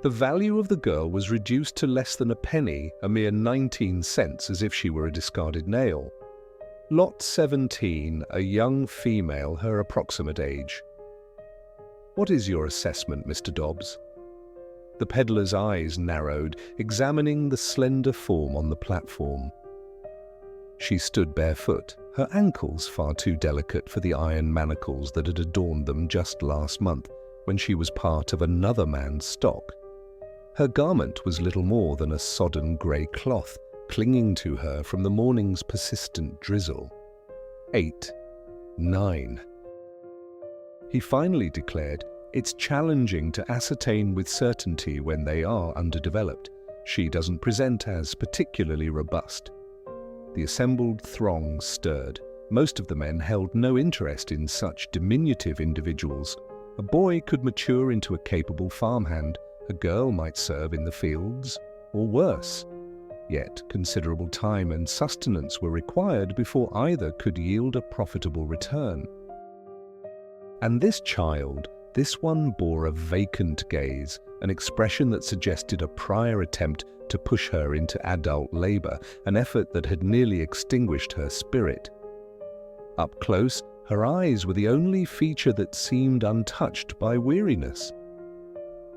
The value of the girl was reduced to less than a penny, a mere 19 cents, as if she were a discarded nail. Lot 17, a young female, her approximate age. "What is your assessment, Mr. Dobbs?" The peddler's eyes narrowed, examining the slender form on the platform. She stood barefoot, her ankles far too delicate for the iron manacles that had adorned them just last month when she was part of another man's stock. Her garment was little more than a sodden grey cloth, clinging to her from the morning's persistent drizzle. 8, 9. He finally declared, "It's challenging to ascertain with certainty when they are underdeveloped. She doesn't present as particularly robust." The assembled throng stirred. Most of the men held no interest in such diminutive individuals. A boy could mature into a capable farmhand. A girl might serve in the fields, or worse. Yet considerable time and sustenance were required before either could yield a profitable return. And this child, this one bore a vacant gaze, an expression that suggested a prior attempt to push her into adult labor, an effort that had nearly extinguished her spirit. Up close, her eyes were the only feature that seemed untouched by weariness.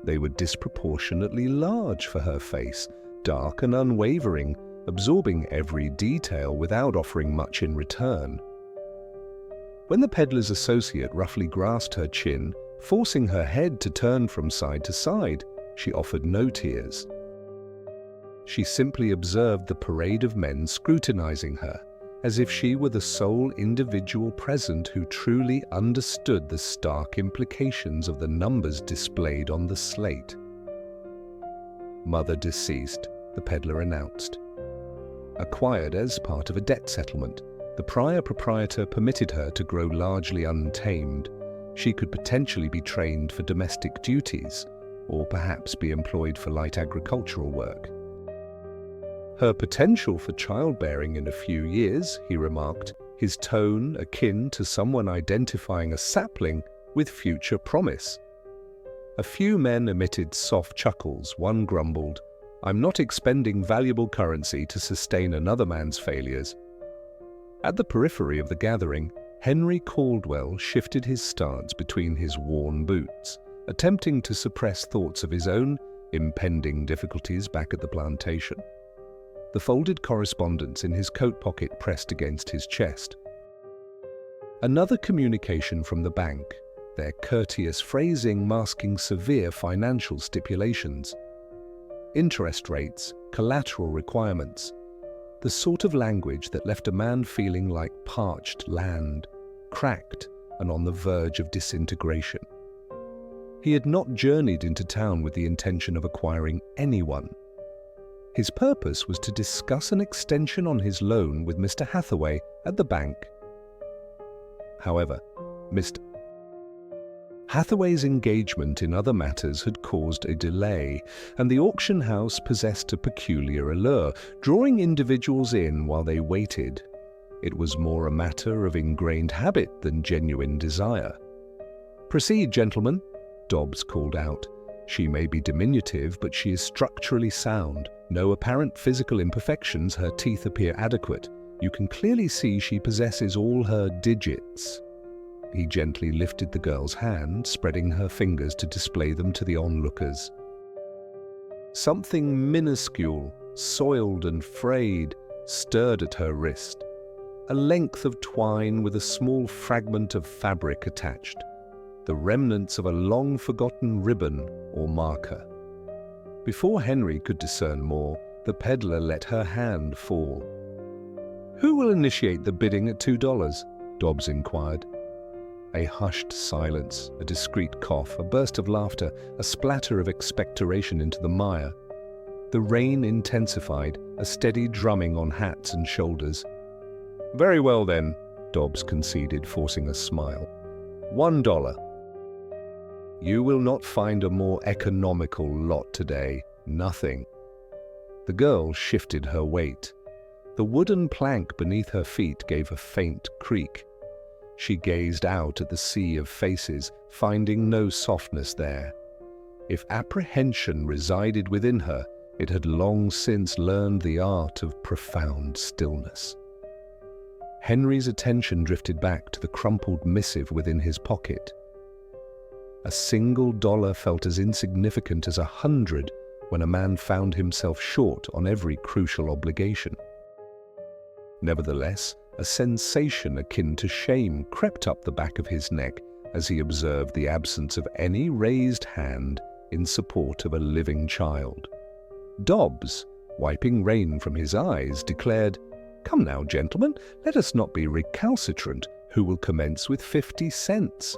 They were disproportionately large for her face, dark and unwavering, absorbing every detail without offering much in return. When the peddler's associate roughly grasped her chin, forcing her head to turn from side to side, she offered no tears. She simply observed the parade of men scrutinizing her, as if she were the sole individual present who truly understood the stark implications of the numbers displayed on the slate. "Mother deceased," the peddler announced. Acquired as part of a debt settlement, the prior proprietor permitted her to grow largely untamed. She could potentially be trained for domestic duties, or perhaps be employed for light agricultural work. "Her potential for childbearing in a few years," he remarked, his tone akin to someone identifying a sapling with future promise. A few men emitted soft chuckles. One grumbled, "I'm not expending valuable currency to sustain another man's failures." At the periphery of the gathering, Henry Caldwell shifted his stance between his worn boots, attempting to suppress thoughts of his own impending difficulties back at the plantation. The folded correspondence in his coat pocket pressed against his chest. Another communication from the bank, their courteous phrasing masking severe financial stipulations. Interest rates, collateral requirements, the sort of language that left a man feeling like parched land, cracked and on the verge of disintegration. He had not journeyed into town with the intention of acquiring anyone. His purpose was to discuss an extension on his loan with Mr. Hathaway at the bank. However, Mr. Hathaway's engagement in other matters had caused a delay, and the auction house possessed a peculiar allure, drawing individuals in while they waited. It was more a matter of ingrained habit than genuine desire. "Proceed, gentlemen," Dobbs called out. "She may be diminutive, but she is structurally sound. No apparent physical imperfections, her teeth appear adequate. You can clearly see she possesses all her digits." He gently lifted the girl's hand, spreading her fingers to display them to the onlookers. Something minuscule, soiled and frayed, stirred at her wrist. A length of twine with a small fragment of fabric attached. The remnants of a long-forgotten ribbon or marker. Before Henry could discern more, the peddler let her hand fall. "Who will initiate the bidding at $2? Dobbs inquired. A hushed silence, a discreet cough, a burst of laughter, a splatter of expectoration into the mire. The rain intensified, a steady drumming on hats and shoulders. "Very well then," Dobbs conceded, forcing a smile. $1. "You will not find a more economical lot today. Nothing." The girl shifted her weight. The wooden plank beneath her feet gave a faint creak. She gazed out at the sea of faces, finding no softness there. If apprehension resided within her, it had long since learned the art of profound stillness. Henry's attention drifted back to the crumpled missive within his pocket. A single dollar felt as insignificant as 100 when a man found himself short on every crucial obligation. Nevertheless, a sensation akin to shame crept up the back of his neck as he observed the absence of any raised hand in support of a living child. Dobbs, wiping rain from his eyes, declared, "Come now, gentlemen, let us not be recalcitrant. Who will commence with 50 cents?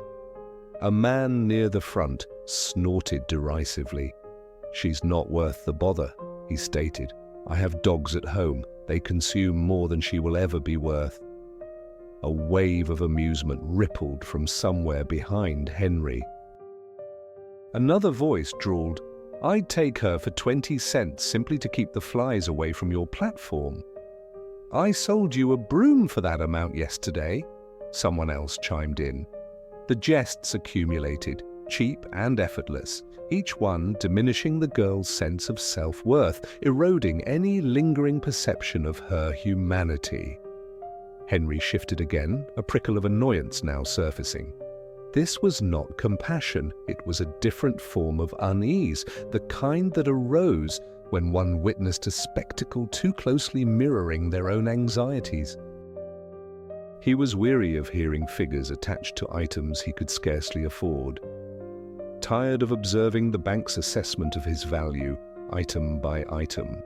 A man near the front snorted derisively. "She's not worth the bother," he stated. "I have dogs at home. They consume more than she will ever be worth." A wave of amusement rippled from somewhere behind Henry. Another voice drawled, "I'd take her for 20 cents simply to keep the flies away from your platform." "I sold you a broom for that amount yesterday," someone else chimed in. The jests accumulated, cheap and effortless, each one diminishing the girl's sense of self-worth, eroding any lingering perception of her humanity. Henry shifted again, a prickle of annoyance now surfacing. This was not compassion, it was a different form of unease, the kind that arose when one witnessed a spectacle too closely mirroring their own anxieties. He was weary of hearing figures attached to items he could scarcely afford. Tired of observing the bank's assessment of his value, item by item.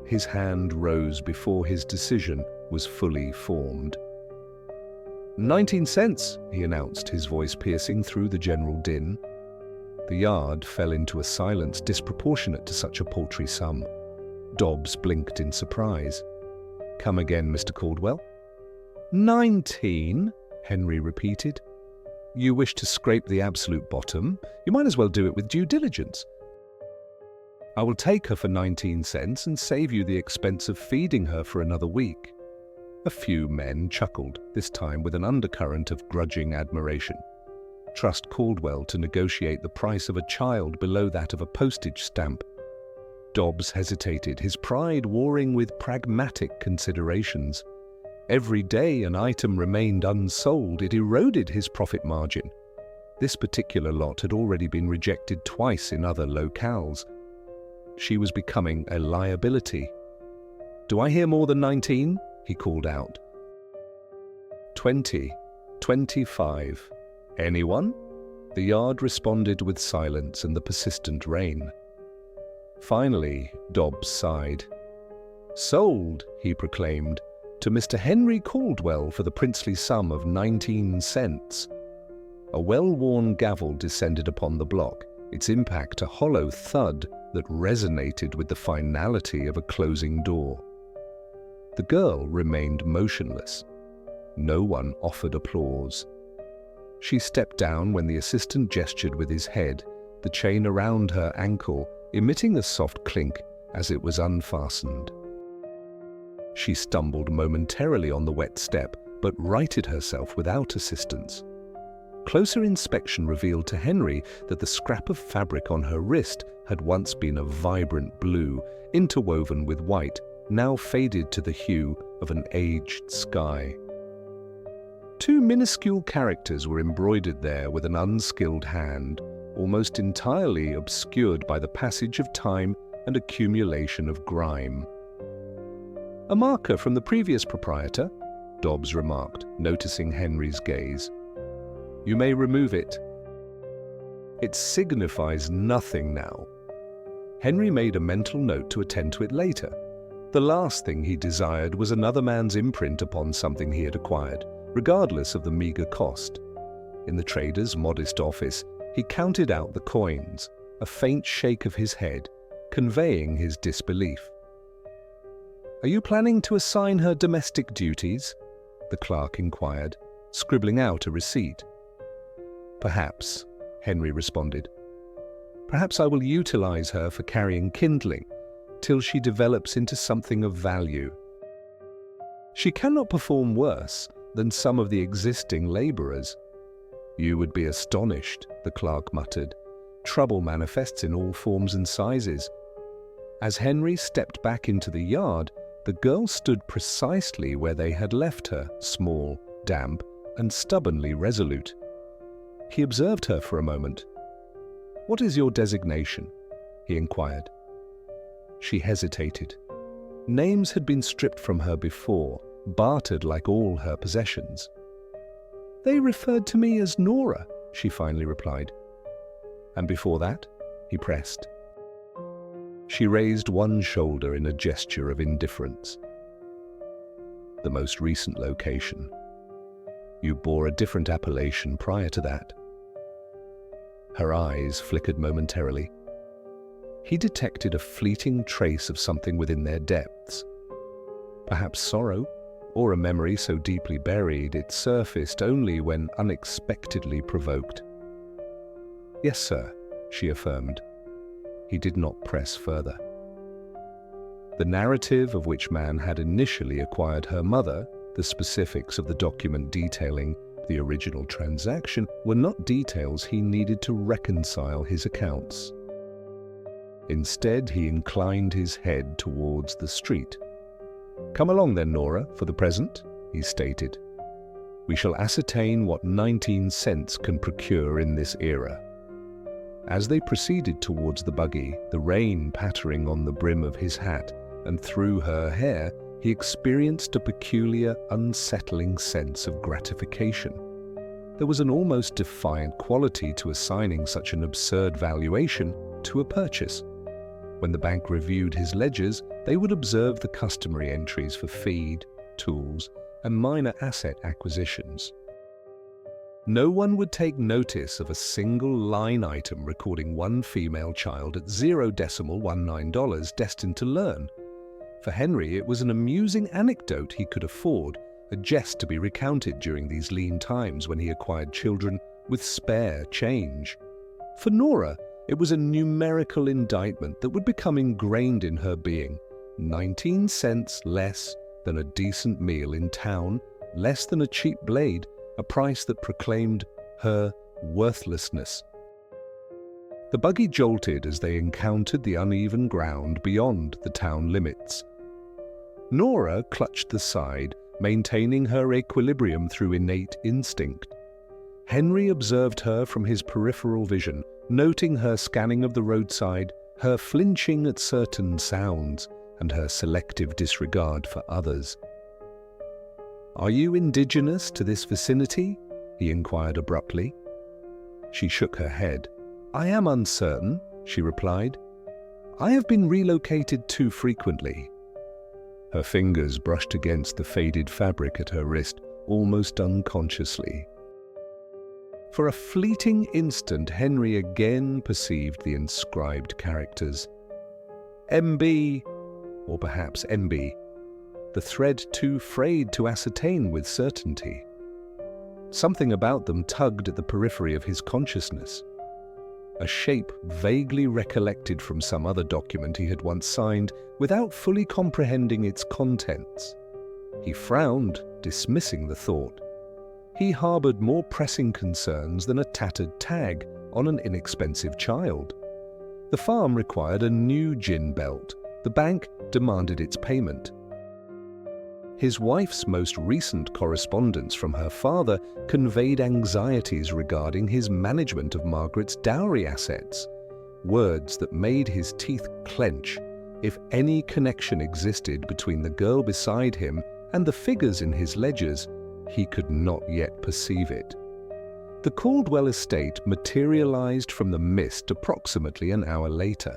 His hand rose before his decision was fully formed. 19 cents, he announced, his voice piercing through the general din. The yard fell into a silence disproportionate to such a paltry sum. Dobbs blinked in surprise. "Come again, Mr. Caldwell." 19, Henry repeated. "You wish to scrape the absolute bottom? You might as well do it with due diligence." "I will take her for 19 cents and save you the expense of feeding her for another week." A few men chuckled, this time with an undercurrent of grudging admiration. Trust Caldwell to negotiate the price of a child below that of a postage stamp. Dobbs hesitated, his pride warring with pragmatic considerations. Every day an item remained unsold, it eroded his profit margin. This particular lot had already been rejected twice in other locales. She was becoming a liability. "Do I hear more than 19? He called out. 20, 25. Anyone? The yard responded with silence and the persistent rain. Finally, Dobbs sighed. "Sold," he proclaimed, "to Mr. Henry Caldwell for the princely sum of 19 cents. A well-worn gavel descended upon the block, its impact a hollow thud that resonated with the finality of a closing door. The girl remained motionless. No one offered applause. She stepped down when the assistant gestured with his head, the chain around her ankle emitting a soft clink as it was unfastened. She stumbled momentarily on the wet step, but righted herself without assistance. Closer inspection revealed to Henry that the scrap of fabric on her wrist had once been a vibrant blue, interwoven with white, now faded to the hue of an aged sky. Two minuscule characters were embroidered there with an unskilled hand, almost entirely obscured by the passage of time and accumulation of grime. "A marker from the previous proprietor," Dobbs remarked, noticing Henry's gaze. "You may remove it." "It signifies nothing now." Henry made a mental note to attend to it later. The last thing he desired was another man's imprint upon something he had acquired, regardless of the meager cost. In the trader's modest office, he counted out the coins, a faint shake of his head, conveying his disbelief. "Are you planning to assign her domestic duties?" the clerk inquired, scribbling out a receipt. "Perhaps," Henry responded. "Perhaps I will utilize her for carrying kindling, till she develops into something of value. She cannot perform worse than some of the existing laborers." "You would be astonished," the clerk muttered. Trouble manifests in all forms and sizes. As Henry stepped back into the yard, the girl stood precisely where they had left her, small, damp, and stubbornly resolute. He observed her for a moment. "What is your designation?" he inquired. She hesitated. Names had been stripped from her before, bartered like all her possessions. "They referred to me as Nora," she finally replied. "And before that?" he pressed. She raised one shoulder in a gesture of indifference. "The most recent location. You bore a different appellation prior to that." Her eyes flickered momentarily. He detected a fleeting trace of something within their depths. Perhaps sorrow, or a memory so deeply buried it surfaced only when unexpectedly provoked. "Yes, sir," she affirmed. He did not press further. The narrative of which man had initially acquired her mother, the specifics of the document detailing the original transaction, were not details he needed to reconcile his accounts. Instead, he inclined his head towards the street. "Come along then, Nora, for the present," he stated. "We shall ascertain what 19 cents can procure in this era." As they proceeded towards the buggy, the rain pattering on the brim of his hat and through her hair, he experienced a peculiar, unsettling sense of gratification. There was an almost defiant quality to assigning such an absurd valuation to a purchase. When the bank reviewed his ledgers, they would observe the customary entries for feed, tools, and minor asset acquisitions. No one would take notice of a single line item recording one female child at $0.19 destined to learn. For Henry, it was an amusing anecdote he could afford, a jest to be recounted during these lean times when he acquired children with spare change. For Nora, it was a numerical indictment that would become ingrained in her being. 19 cents less than a decent meal in town, less than a cheap blade, a price that proclaimed her worthlessness. The buggy jolted as they encountered the uneven ground beyond the town limits. Nora clutched the side, maintaining her equilibrium through innate instinct. Henry observed her from his peripheral vision, noting her scanning of the roadside, her flinching at certain sounds, and her selective disregard for others. "Are you indigenous to this vicinity?" he inquired abruptly. She shook her head. "I am uncertain," she replied. "I have been relocated too frequently." Her fingers brushed against the faded fabric at her wrist, almost unconsciously. For a fleeting instant, Henry again perceived the inscribed characters. MB, or perhaps MB. The thread too frayed to ascertain with certainty. Something about them tugged at the periphery of his consciousness. A shape vaguely recollected from some other document he had once signed without fully comprehending its contents. He frowned, dismissing the thought. He harbored more pressing concerns than a tattered tag on an inexpensive child. The farm required a new gin belt. The bank demanded its payment. His wife's most recent correspondence from her father conveyed anxieties regarding his management of Margaret's dowry assets, words that made his teeth clench. If any connection existed between the girl beside him and the figures in his ledgers, he could not yet perceive it. The Caldwell estate materialized from the mist approximately an hour later.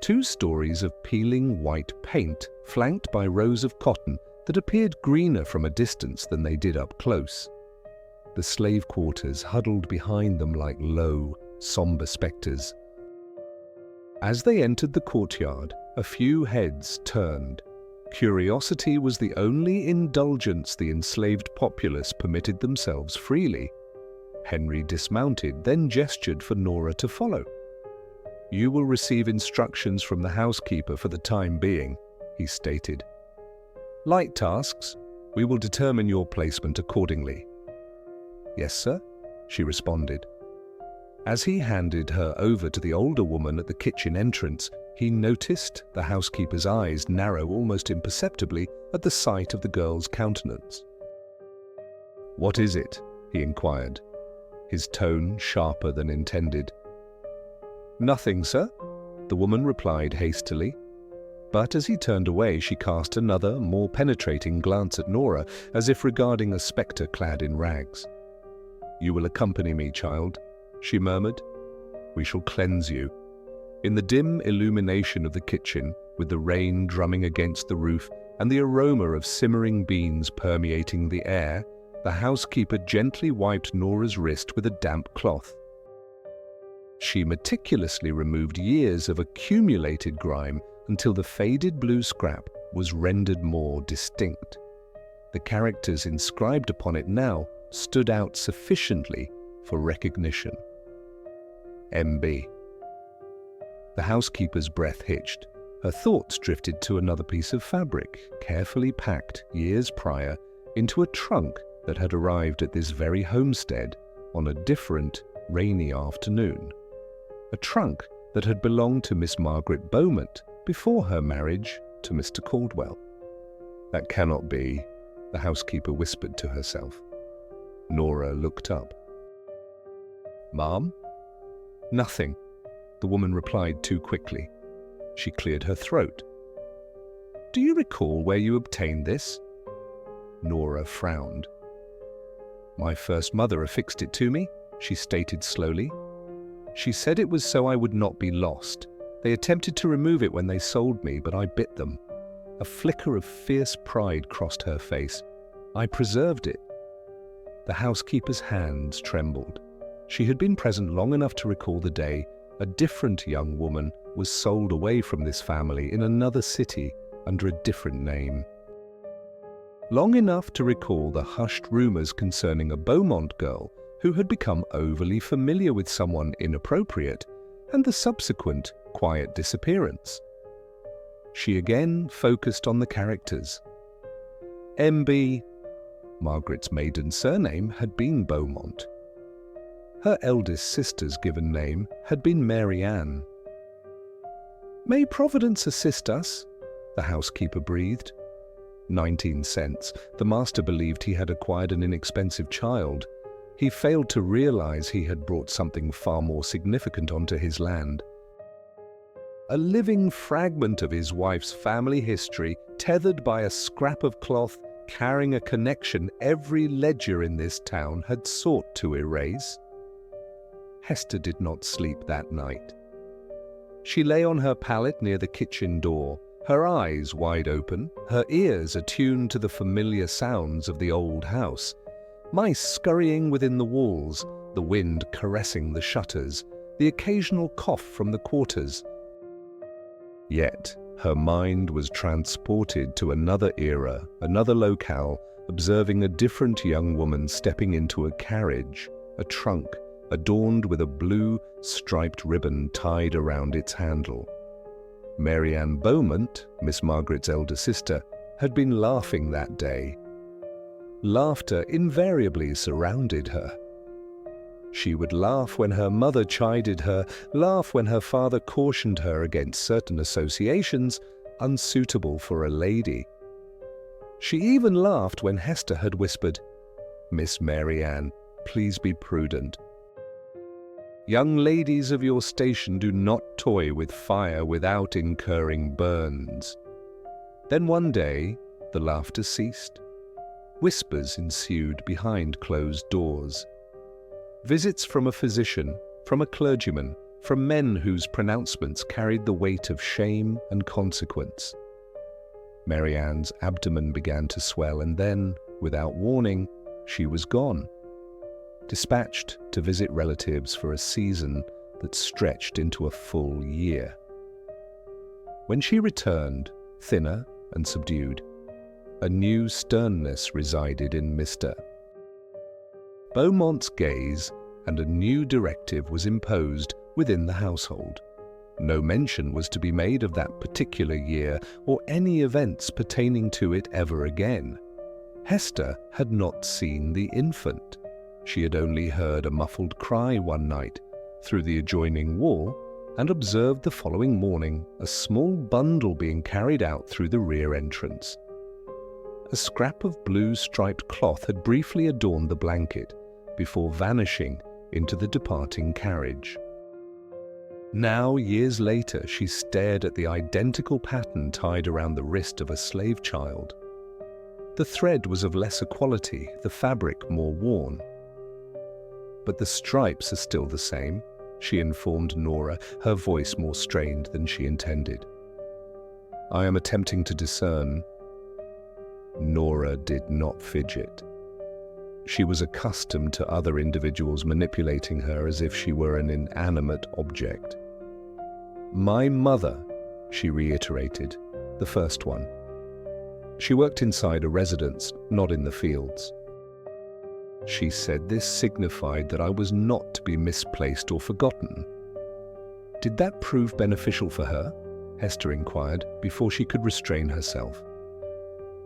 2 stories of peeling white paint, flanked by rows of cotton that appeared greener from a distance than they did up close. The slave quarters huddled behind them like low, somber spectres. As they entered the courtyard, a few heads turned. Curiosity was the only indulgence the enslaved populace permitted themselves freely. Henry dismounted, then gestured for Nora to follow. "You will receive instructions from the housekeeper for the time being," he stated. "Light tasks. We will determine your placement accordingly." "Yes, sir," she responded. As he handed her over to the older woman at the kitchen entrance, he noticed the housekeeper's eyes narrow almost imperceptibly at the sight of the girl's countenance. "What is it?" he inquired, his tone sharper than intended. "Nothing, sir," the woman replied hastily. But as he turned away, she cast another, more penetrating glance at Nora, as if regarding a spectre clad in rags. "You will accompany me, child," she murmured. "We shall cleanse you." In the dim illumination of the kitchen, with the rain drumming against the roof and the aroma of simmering beans permeating the air, the housekeeper gently wiped Nora's wrist with a damp cloth. She meticulously removed years of accumulated grime until the faded blue scrap was rendered more distinct. The characters inscribed upon it now stood out sufficiently for recognition. MB. The housekeeper's breath hitched. Her thoughts drifted to another piece of fabric, carefully packed years prior into a trunk that had arrived at this very homestead on a different, rainy afternoon. A trunk that had belonged to Miss Margaret Beaumont before her marriage to Mr. Caldwell. "That cannot be," the housekeeper whispered to herself. Nora looked up. "Ma'am?" "Nothing," the woman replied too quickly. She cleared her throat. "Do you recall where you obtained this?" Nora frowned. "My first mother affixed it to me," she stated slowly. "She said it was so I would not be lost. They attempted to remove it when they sold me, but I bit them." A flicker of fierce pride crossed her face. "I preserved it." The housekeeper's hands trembled. She had been present long enough to recall the day a different young woman was sold away from this family in another city under a different name. Long enough to recall the hushed rumors concerning a Beaumont girl who had become overly familiar with someone inappropriate, and the subsequent quiet disappearance. She again focused on the characters. MB, Margaret's maiden surname, had been Beaumont. Her eldest sister's given name had been Mary Ann. "May Providence assist us?" the housekeeper breathed. 19 cents. The master believed he had acquired an inexpensive child. He failed to realize he had brought something far more significant onto his land. A living fragment of his wife's family history, tethered by a scrap of cloth, carrying a connection every ledger in this town had sought to erase. Hester did not sleep that night. She lay on her pallet near the kitchen door, her eyes wide open, her ears attuned to the familiar sounds of the old house. Mice scurrying within the walls, the wind caressing the shutters, the occasional cough from the quarters. Yet her mind was transported to another era, another locale, observing a different young woman stepping into a carriage, a trunk, adorned with a blue, striped ribbon tied around its handle. Mary Ann Beaumont, Miss Margaret's elder sister, had been laughing that day. Laughter invariably surrounded her. She would laugh when her mother chided her, laugh when her father cautioned her against certain associations unsuitable for a lady. She even laughed when Hester had whispered, "Miss Mary Ann, please be prudent. Young ladies of your station do not toy with fire without incurring burns." Then one day, the laughter ceased. Whispers ensued behind closed doors. Visits from a physician, from a clergyman, from men whose pronouncements carried the weight of shame and consequence. Mary Ann's abdomen began to swell, and then, without warning, she was gone, dispatched to visit relatives for a season that stretched into a full year. When she returned, thinner and subdued, a new sternness resided in Mr. Beaumont's gaze, and a new directive was imposed within the household. No mention was to be made of that particular year or any events pertaining to it ever again. Hester had not seen the infant. She had only heard a muffled cry one night, through the adjoining wall and observed the following morning a small bundle being carried out through the rear entrance. A scrap of blue striped cloth had briefly adorned the blanket before vanishing into the departing carriage. Now, years later, she stared at the identical pattern tied around the wrist of a slave child. The thread was of lesser quality, the fabric more worn. "But the stripes are still the same," she informed Nora, her voice more strained than she intended. "I am attempting to discern." Nora did not fidget. She was accustomed to other individuals manipulating her as if she were an inanimate object. "My mother," she reiterated, the first one. She worked inside a residence, not in the fields. She said this signified that I was not to be misplaced or forgotten. "Did that prove beneficial for her?" Hester inquired, before she could restrain herself.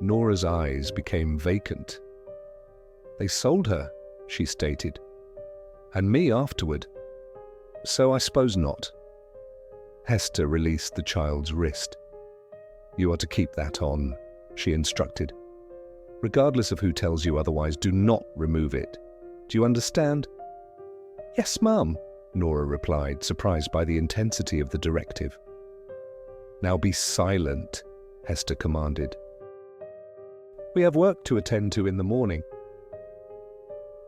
Nora's eyes became vacant. "They sold her," she stated. "And me afterward. So I suppose not." Hester released the child's wrist. "You are to keep that on," she instructed. "Regardless of who tells you otherwise, do not remove it. Do you understand?" "Yes, ma'am," Nora replied, surprised by the intensity of the directive. "Now be silent," Hester commanded. "We have work to attend to in the morning."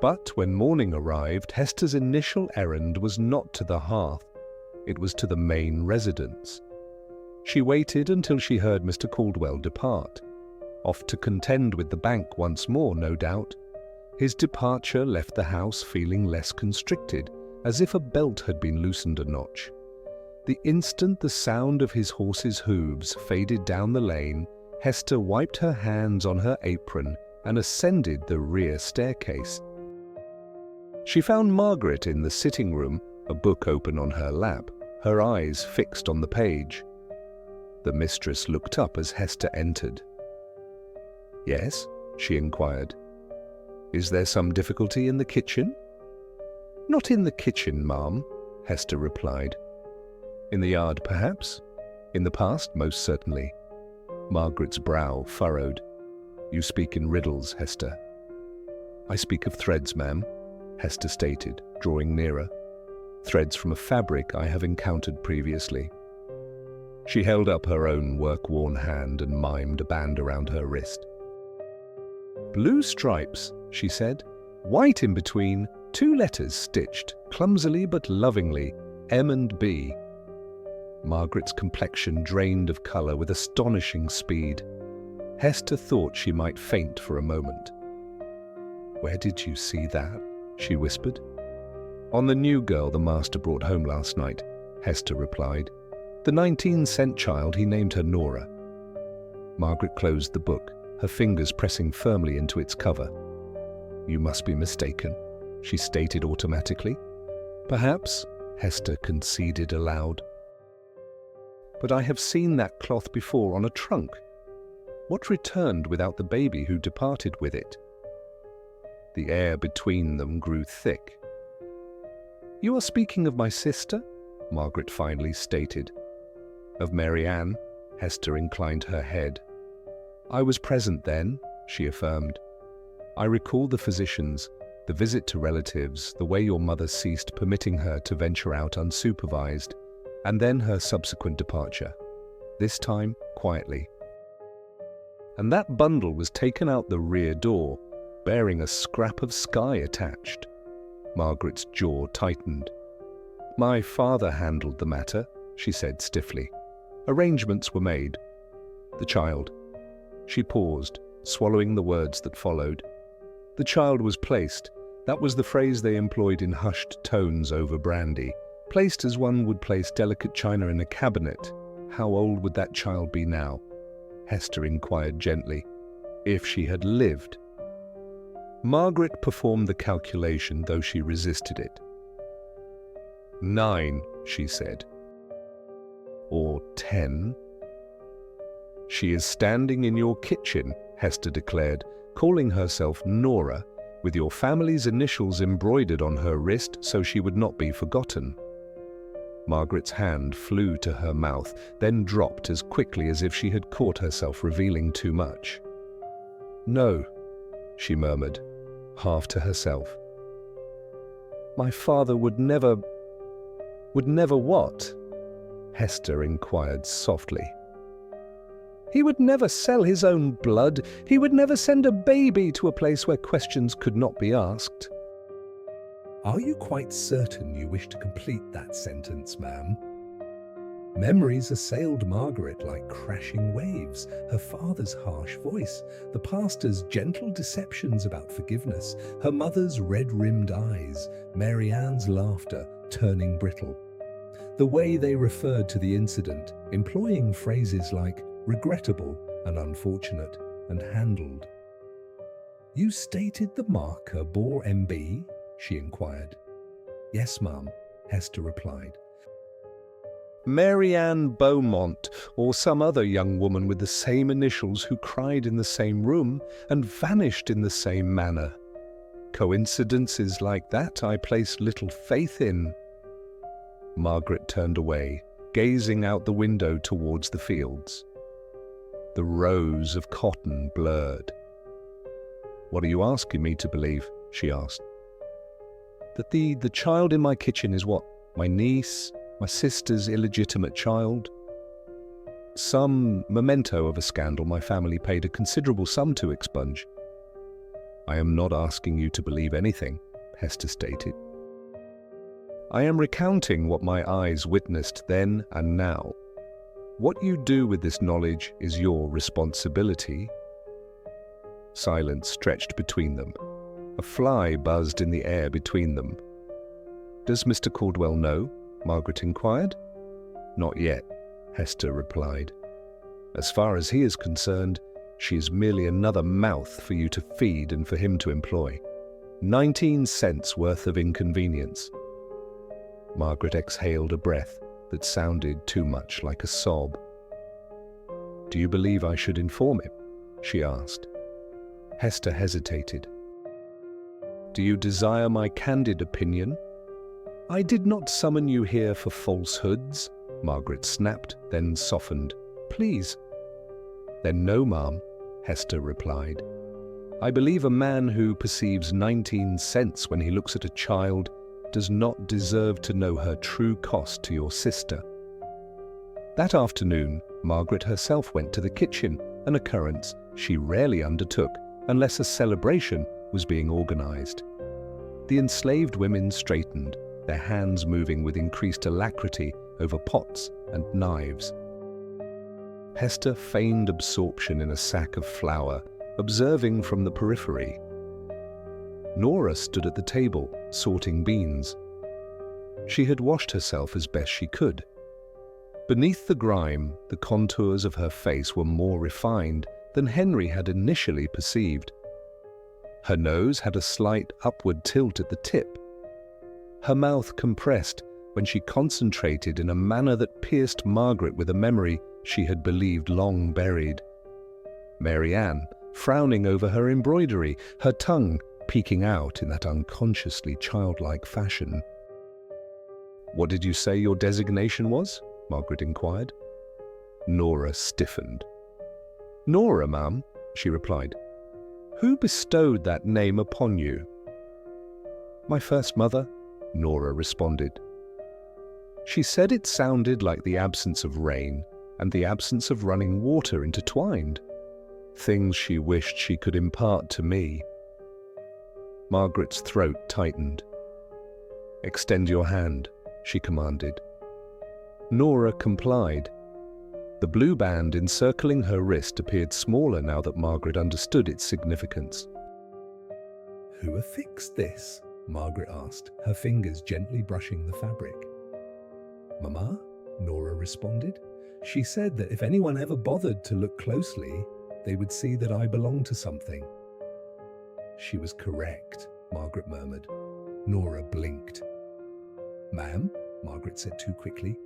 But when morning arrived, Hester's initial errand was not to the hearth. It was to the main residence. She waited until she heard Mr. Caldwell depart. Off to contend with the bank once more, no doubt. His departure left the house feeling less constricted, as if a belt had been loosened a notch. The instant the sound of his horse's hooves faded down the lane, Hester wiped her hands on her apron and ascended the rear staircase. She found Margaret in the sitting room, a book open on her lap, her eyes fixed on the page. The mistress looked up as Hester entered. "Yes?" she inquired. "Is there some difficulty in the kitchen?" "Not in the kitchen, ma'am," Hester replied. "In the yard, perhaps? In the past, most certainly." Margaret's brow furrowed. "You speak in riddles, Hester." "I speak of threads, ma'am," Hester stated, drawing nearer. "Threads from a fabric I have encountered previously." She held up her own work-worn hand and mimed a band around her wrist. "Blue stripes," she said, "white in between, 2 letters stitched, clumsily but lovingly, M and B." Margaret's complexion drained of colour with astonishing speed. Hester thought she might faint for a moment. "Where did you see that?" she whispered. "On the new girl the master brought home last night," Hester replied. "The 19-cent child, he named her Nora." Margaret closed the book, her fingers pressing firmly into its cover. "You must be mistaken," she stated automatically. "Perhaps," Hester conceded aloud. "But I have seen that cloth before on a trunk. What returned without the baby who departed with it?" The air between them grew thick. "You are speaking of my sister?" Margaret finally stated. "Of Mary Ann," Hester inclined her head. "I was present then," she affirmed. "I recall the physicians, the visit to relatives, the way your mother ceased permitting her to venture out unsupervised, and then her subsequent departure, this time quietly. And that bundle was taken out the rear door, bearing a scrap of sky attached." Margaret's jaw tightened. "My father handled the matter," she said stiffly. "Arrangements were made. The child." She paused, swallowing the words that followed. "The child was placed." That was the phrase they employed in hushed tones over brandy. "Placed as one would place delicate china in a cabinet." How old would that child be now? Hester inquired gently. If she had lived. Margaret performed the calculation, though she resisted it. 9, she said. Or 10. "She is standing in your kitchen," Hester declared, "calling herself Nora, with your family's initials embroidered on her wrist so she would not be forgotten." Margaret's hand flew to her mouth, then dropped as quickly as if she had caught herself revealing too much. "No," she murmured, half to herself. "My father would never what?" Hester inquired softly. "He would never sell his own blood. He would never send a baby to a place where questions could not be asked." "Are you quite certain you wish to complete that sentence, ma'am?" Memories assailed Margaret like crashing waves, her father's harsh voice, the pastor's gentle deceptions about forgiveness, her mother's red-rimmed eyes, Mary Ann's laughter turning brittle. The way they referred to the incident, employing phrases like regrettable and unfortunate and handled. "You stated the marker bore MB?" she inquired. "Yes, ma'am," Hester replied. "Mary Ann Beaumont, or some other young woman with the same initials who cried in the same room and vanished in the same manner. Coincidences like that I place little faith in." Margaret turned away, gazing out the window towards the fields. The rows of cotton blurred. "What are you asking me to believe?" she asked. "That the child in my kitchen is what? My niece? My sister's illegitimate child? Some memento of a scandal my family paid a considerable sum to expunge." "I am not asking you to believe anything," Hester stated. "I am recounting what my eyes witnessed then and now. What you do with this knowledge is your responsibility." Silence stretched between them. A fly buzzed in the air between them. "Does Mr. Caldwell know?" Margaret inquired. "Not yet," Hester replied. "As far as he is concerned, she is merely another mouth for you to feed and for him to employ. 19 cents worth of inconvenience." Margaret exhaled a breath that sounded too much like a sob. "Do you believe I should inform him?" she asked. Hester hesitated. "Do you desire my candid opinion?" "I did not summon you here for falsehoods," Margaret snapped, then softened. "Please." "Then no, ma'am," Hester replied. "I believe a man who perceives 19 cents when he looks at a child does not deserve to know her true cost to your sister." That afternoon, Margaret herself went to the kitchen, an occurrence she rarely undertook unless a celebration was being organized. The enslaved women straightened, their hands moving with increased alacrity over pots and knives. Hester feigned absorption in a sack of flour, observing from the periphery. Nora stood at the table, sorting beans. She had washed herself as best she could. Beneath the grime, the contours of her face were more refined than Henry had initially perceived. Her nose had a slight upward tilt at the tip. Her mouth compressed when she concentrated in a manner that pierced Margaret with a memory she had believed long buried. Mary Ann, frowning over her embroidery, her tongue peeking out in that unconsciously childlike fashion. "What did you say your designation was?" Margaret inquired. Nora stiffened. "Nora, ma'am," she replied. "Who bestowed that name upon you?" "My first mother," Nora responded. She said it sounded like the absence of rain and the absence of running water intertwined, things she wished she could impart to me. Margaret's throat tightened. "Extend your hand," she commanded. Nora complied. The blue band encircling her wrist appeared smaller now that Margaret understood its significance. "Who affixed this?" Margaret asked, her fingers gently brushing the fabric. "Mama," Nora responded. "She said that if anyone ever bothered to look closely, they would see that I belong to something." "She was correct," Margaret murmured. Nora blinked. "Ma'am," Margaret said too quickly.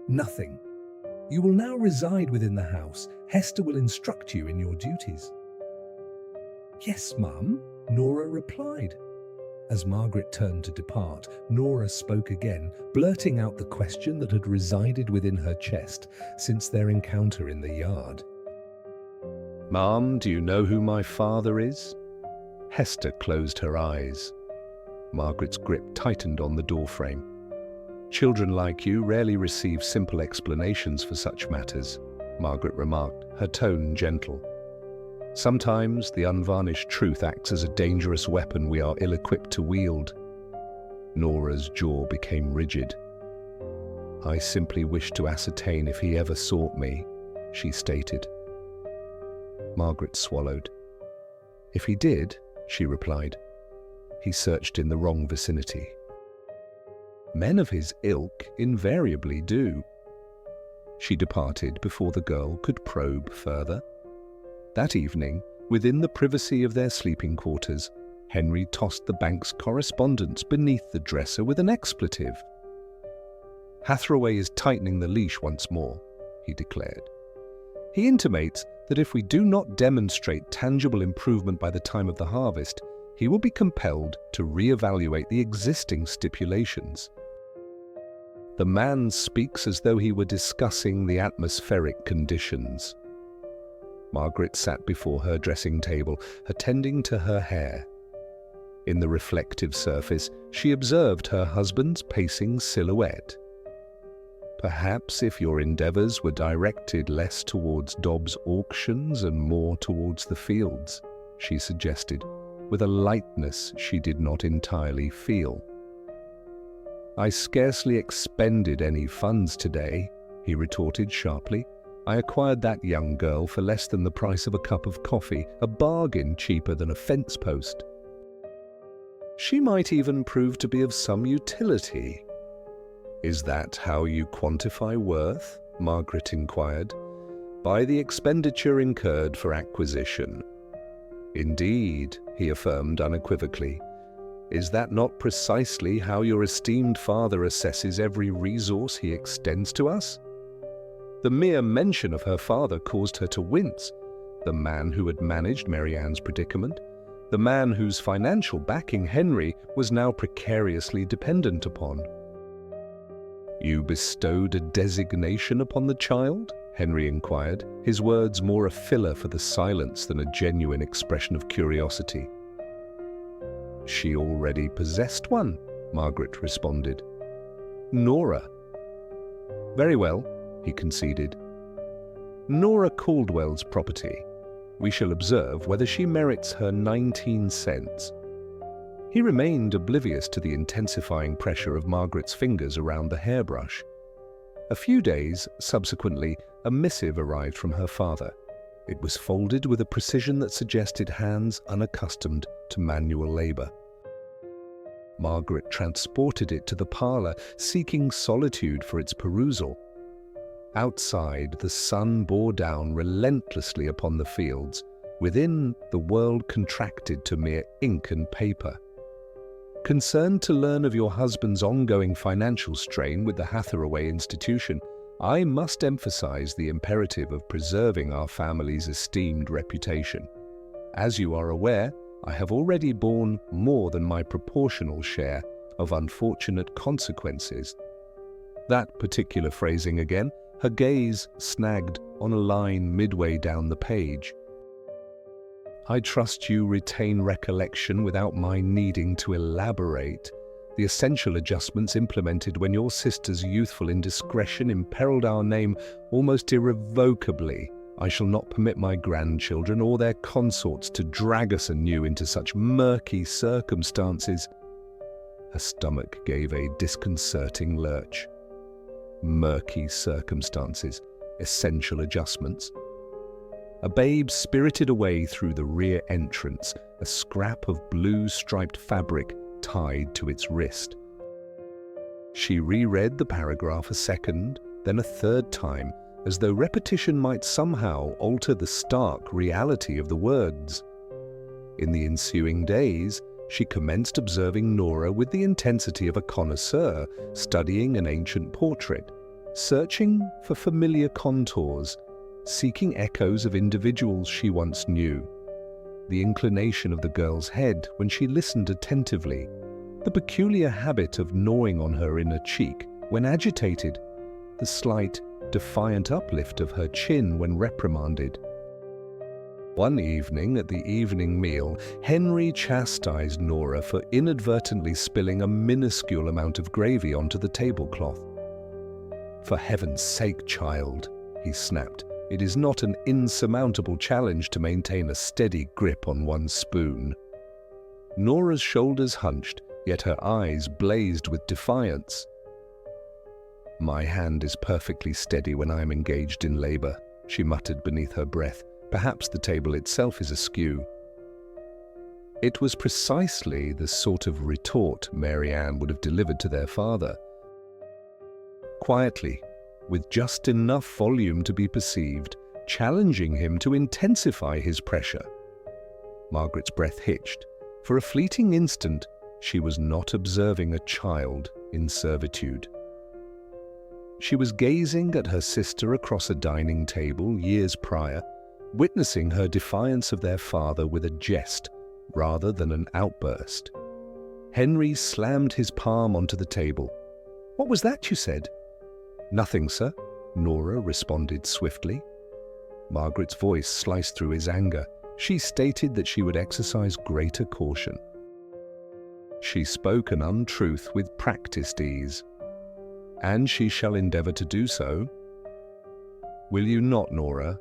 "Nothing. You will now reside within the house. Hester will instruct you in your duties." "Yes, ma'am," Nora replied. As Margaret turned to depart, Nora spoke again, blurting out the question that had resided within her chest since their encounter in the yard. "Ma'am, do you know who my father is?" Hester closed her eyes. Margaret's grip tightened on the doorframe. "Children like you rarely receive simple explanations for such matters," Margaret remarked, her tone gentle. "Sometimes the unvarnished truth acts as a dangerous weapon we are ill-equipped to wield." Nora's jaw became rigid. "I simply wish to ascertain if he ever sought me," she stated. Margaret swallowed. "If he did," she replied, "he searched in the wrong vicinity. Men of his ilk invariably do." She departed before the girl could probe further. That evening, within the privacy of their sleeping quarters, Henry tossed the bank's correspondence beneath the dresser with an expletive. "Hathaway is tightening the leash once more," he declared. "He intimates that if we do not demonstrate tangible improvement by the time of the harvest, he will be compelled to re-evaluate the existing stipulations." The man speaks as though he were discussing the atmospheric conditions. Margaret sat before her dressing table, attending to her hair. In the reflective surface, she observed her husband's pacing silhouette. "Perhaps if your endeavours were directed less towards Dobbs' auctions and more towards the fields," she suggested, with a lightness she did not entirely feel. "I scarcely expended any funds today," he retorted sharply. "I acquired that young girl for less than the price of a cup of coffee, a bargain cheaper than a fence post." "She might even prove to be of some utility." "Is that how you quantify worth?" Margaret inquired. "By the expenditure incurred for acquisition." "Indeed," he affirmed unequivocally. "Is that not precisely how your esteemed father assesses every resource he extends to us?" The mere mention of her father caused her to wince. The man who had managed Mary Ann's predicament, the man whose financial backing Henry was now precariously dependent upon. "You bestowed a designation upon the child?" Henry inquired, his words more a filler for the silence than a genuine expression of curiosity. "She already possessed one," Margaret responded. "Nora." "Very well," he conceded. "Nora Caldwell's property. We shall observe whether she merits her 19 cents. He remained oblivious to the intensifying pressure of Margaret's fingers around the hairbrush. A few days subsequently, a missive arrived from her father. It was folded with a precision that suggested hands unaccustomed to manual labor. Margaret transported it to the parlor, seeking solitude for its perusal. Outside, the sun bore down relentlessly upon the fields. Within, the world contracted to mere ink and paper. Concerned to learn of your husband's ongoing financial strain with the Hathaway institution, I must emphasize the imperative of preserving our family's esteemed reputation. As you are aware, I have already borne more than my proportional share of unfortunate consequences. That particular phrasing again, her gaze snagged on a line midway down the page. I trust you retain recollection without my needing to elaborate the essential adjustments implemented when your sister's youthful indiscretion imperiled our name almost irrevocably. I shall not permit my grandchildren or their consorts to drag us anew into such murky circumstances. Her stomach gave a disconcerting lurch. Murky circumstances, essential adjustments. A babe spirited away through the rear entrance, a scrap of blue striped fabric tied to its wrist. She reread the paragraph a second, then a third time, as though repetition might somehow alter the stark reality of the words. In the ensuing days, she commenced observing Nora with the intensity of a connoisseur studying an ancient portrait, searching for familiar contours, seeking echoes of individuals she once knew. The inclination of the girl's head when she listened attentively the peculiar habit of gnawing on her inner cheek when agitated, the slight, defiant uplift of her chin when reprimanded. One evening at the evening meal, Henry chastised Nora for inadvertently spilling a minuscule amount of gravy onto the tablecloth. "For heaven's sake, child," he snapped, "it is not an insurmountable challenge to maintain a steady grip on one spoon." Nora's shoulders hunched, yet her eyes blazed with defiance. "My hand is perfectly steady when I am engaged in labor," she muttered beneath her breath. Perhaps the table itself is askew. It was precisely the sort of retort Mary Ann would have delivered to their father. Quietly, with just enough volume to be perceived, challenging him to intensify his pressure. Margaret's breath hitched. For a fleeting instant, she was not observing a child in servitude. She was gazing at her sister across a dining table years prior, witnessing her defiance of their father with a jest rather than an outburst. Henry slammed his palm onto the table. "What was that you said?" "Nothing, sir," Nora responded swiftly. Margaret's voice sliced through his anger. She stated that she would exercise greater caution. She spoke an untruth with practiced ease. "And she shall endeavor to do so." "Will you not, Nora?"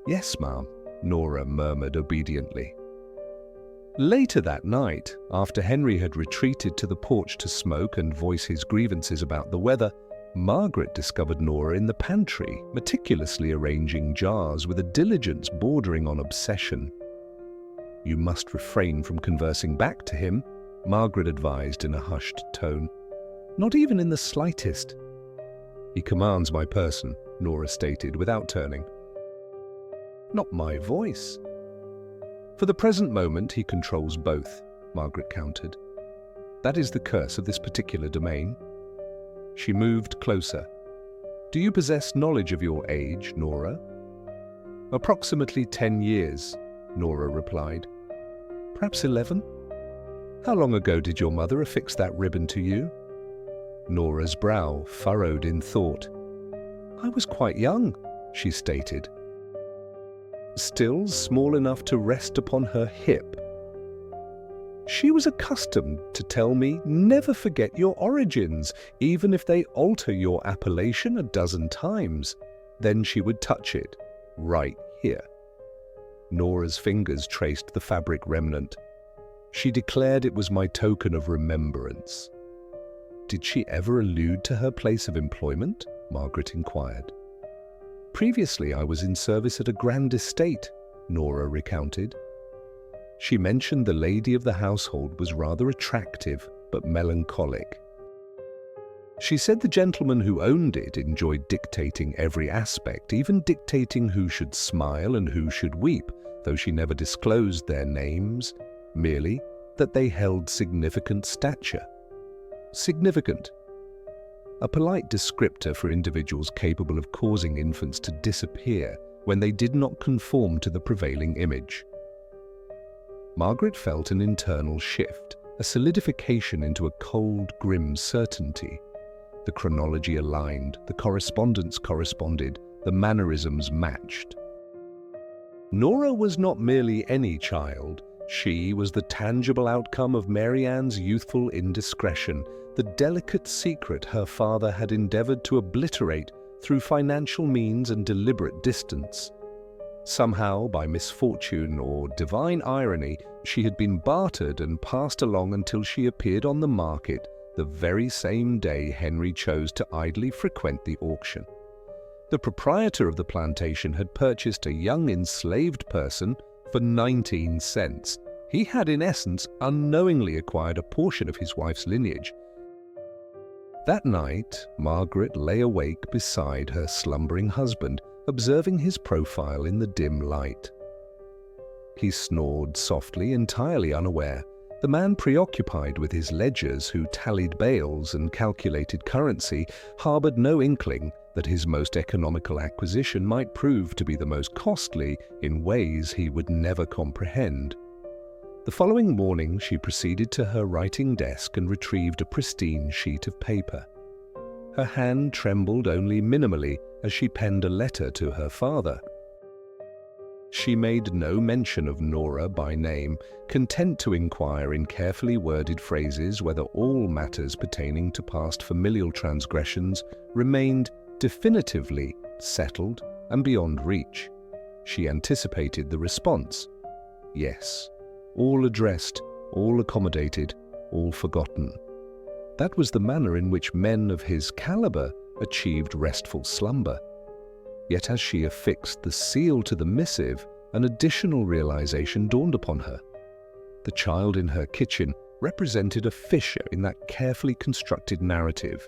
"Yes, ma'am," Nora murmured obediently. Later that night, after Henry had retreated to the porch to smoke and voice his grievances about the weather, Margaret discovered Nora in the pantry, meticulously arranging jars with a diligence bordering on obsession. "You must refrain from conversing back to him," Margaret advised in a hushed tone. "Not even in the slightest." "He commands my person," Nora stated without turning. "Not my voice." "For the present moment, he controls both," Margaret countered. "That is the curse of this particular domain." She moved closer. "Do you possess knowledge of your age, Nora?" "Approximately 10 years, Nora replied. "Perhaps 11? How long ago did your mother affix that ribbon to you?" Nora's brow furrowed in thought. "I was quite young," she stated. "Still small enough to rest upon her hip." "She was accustomed to tell me, 'Never forget your origins, even if they alter your appellation a dozen times.' Then she would touch it, right here." Nora's fingers traced the fabric remnant. "She declared it was my token of remembrance." "Did she ever allude to her place of employment?" Margaret inquired. "Previously I was in service at a grand estate," Nora recounted. "She mentioned the lady of the household was rather attractive, but melancholic. She said the gentleman who owned it enjoyed dictating every aspect, even dictating who should smile and who should weep, though she never disclosed their names, merely that they held significant stature." Significant. A polite descriptor for individuals capable of causing infants to disappear when they did not conform to the prevailing image. Margaret felt an internal shift, a solidification into a cold, grim certainty. The chronology aligned, the correspondence corresponded, the mannerisms matched. Nora was not merely any child. She was the tangible outcome of Mary Ann's youthful indiscretion, the delicate secret her father had endeavored to obliterate through financial means and deliberate distance. Somehow, by misfortune or divine irony, she had been bartered and passed along until she appeared on the market the very same day Henry chose to idly frequent the auction. The proprietor of the plantation had purchased a young enslaved person for 19 cents. He had, in essence, unknowingly acquired a portion of his wife's lineage. That night, Margaret lay awake beside her slumbering husband, observing his profile in the dim light. He snored softly, entirely unaware. The man preoccupied with his ledgers, who tallied bales and calculated currency, harbored no inkling that his most economical acquisition might prove to be the most costly in ways he would never comprehend. The following morning, she proceeded to her writing desk and retrieved a pristine sheet of paper. Her hand trembled only minimally as she penned a letter to her father. She made no mention of Nora by name, content to inquire in carefully worded phrases whether all matters pertaining to past familial transgressions remained definitively settled and beyond reach. She anticipated the response. Yes, all addressed, all accommodated, all forgotten. That was the manner in which men of his caliber achieved restful slumber. Yet as she affixed the seal to the missive, an additional realization dawned upon her. The child in her kitchen represented a fissure in that carefully constructed narrative.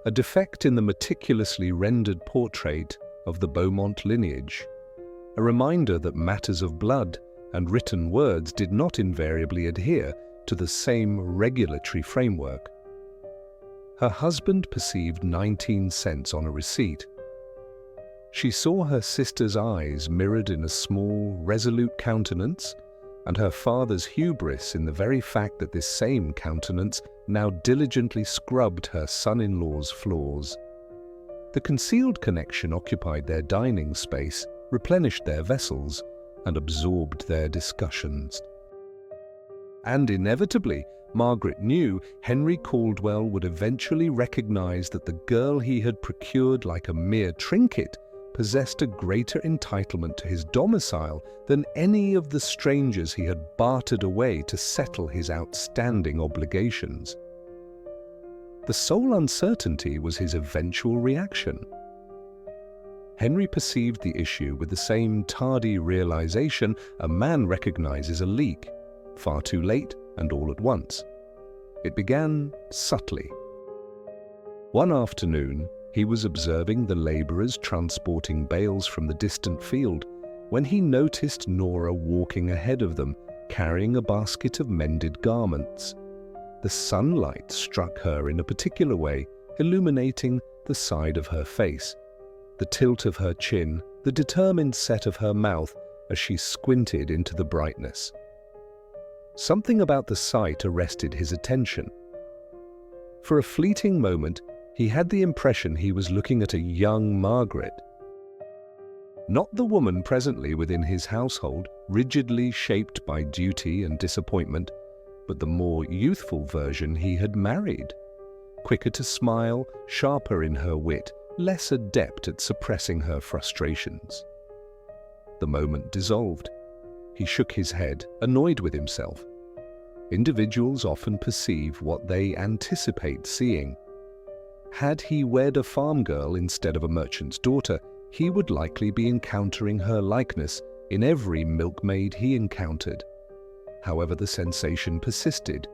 A defect in the meticulously rendered portrait of the Beaumont lineage. A reminder that matters of blood and written words did not invariably adhere to the same regulatory framework. Her husband perceived 19 cents on a receipt. She saw her sister's eyes mirrored in a small, resolute countenance, and her father's hubris in the very fact that this same countenance now diligently scrubbed her son-in-law's floors. The concealed connection occupied their dining space, replenished their vessels, and absorbed their discussions. And inevitably, Margaret knew Henry Caldwell would eventually recognize that the girl he had procured like a mere trinket possessed a greater entitlement to his domicile than any of the strangers he had bartered away to settle his outstanding obligations. The sole uncertainty was his eventual reaction. Henry perceived the issue with the same tardy realization a man recognizes a leak, far too late and all at once. It began subtly. One afternoon, he was observing the laborers transporting bales from the distant field when he noticed Nora walking ahead of them, carrying a basket of mended garments. The sunlight struck her in a particular way, illuminating the side of her face, the tilt of her chin, the determined set of her mouth as she squinted into the brightness. Something about the sight arrested his attention. For a fleeting moment, he had the impression he was looking at a young Margaret. Not the woman presently within his household, rigidly shaped by duty and disappointment, but the more youthful version he had married. Quicker to smile, sharper in her wit, less adept at suppressing her frustrations. The moment dissolved. He shook his head, annoyed with himself. Individuals often perceive what they anticipate seeing. Had he wed a farm girl instead of a merchant's daughter, he would likely be encountering her likeness in every milkmaid he encountered. However, the sensation persisted.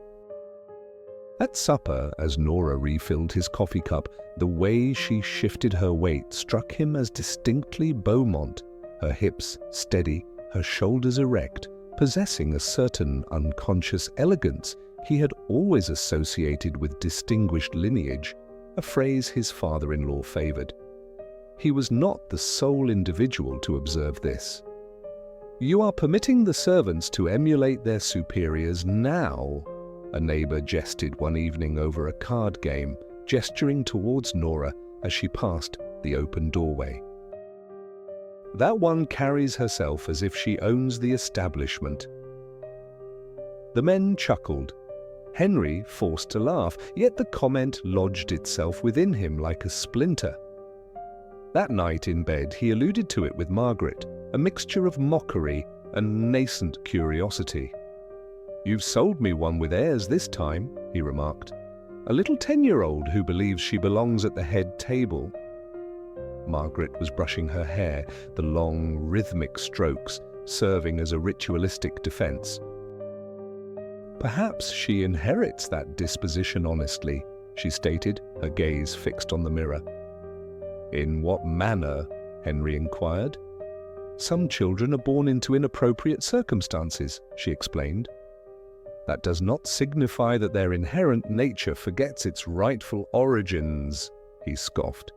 At supper, as Nora refilled his coffee cup, the way she shifted her weight struck him as distinctly Beaumont, her hips steady, her shoulders erect, possessing a certain unconscious elegance he had always associated with distinguished lineage, a phrase his father-in-law favored. He was not the sole individual to observe this. "You are permitting the servants to emulate their superiors now," a neighbor jested one evening over a card game, gesturing towards Nora as she passed the open doorway. "That one carries herself as if she owns the establishment." The men chuckled. Henry forced to laugh, yet the comment lodged itself within him like a splinter. That night in bed he alluded to it with Margaret, a mixture of mockery and nascent curiosity. "You've sold me one with airs this time," he remarked. "A little 10-year-old who believes she belongs at the head table." Margaret was brushing her hair, the long, rhythmic strokes serving as a ritualistic defense. "Perhaps she inherits that disposition honestly," she stated, her gaze fixed on the mirror. "In what manner?" Henry inquired. "Some children are born into inappropriate circumstances," she explained. "That does not signify that their inherent nature forgets its rightful origins," he scoffed.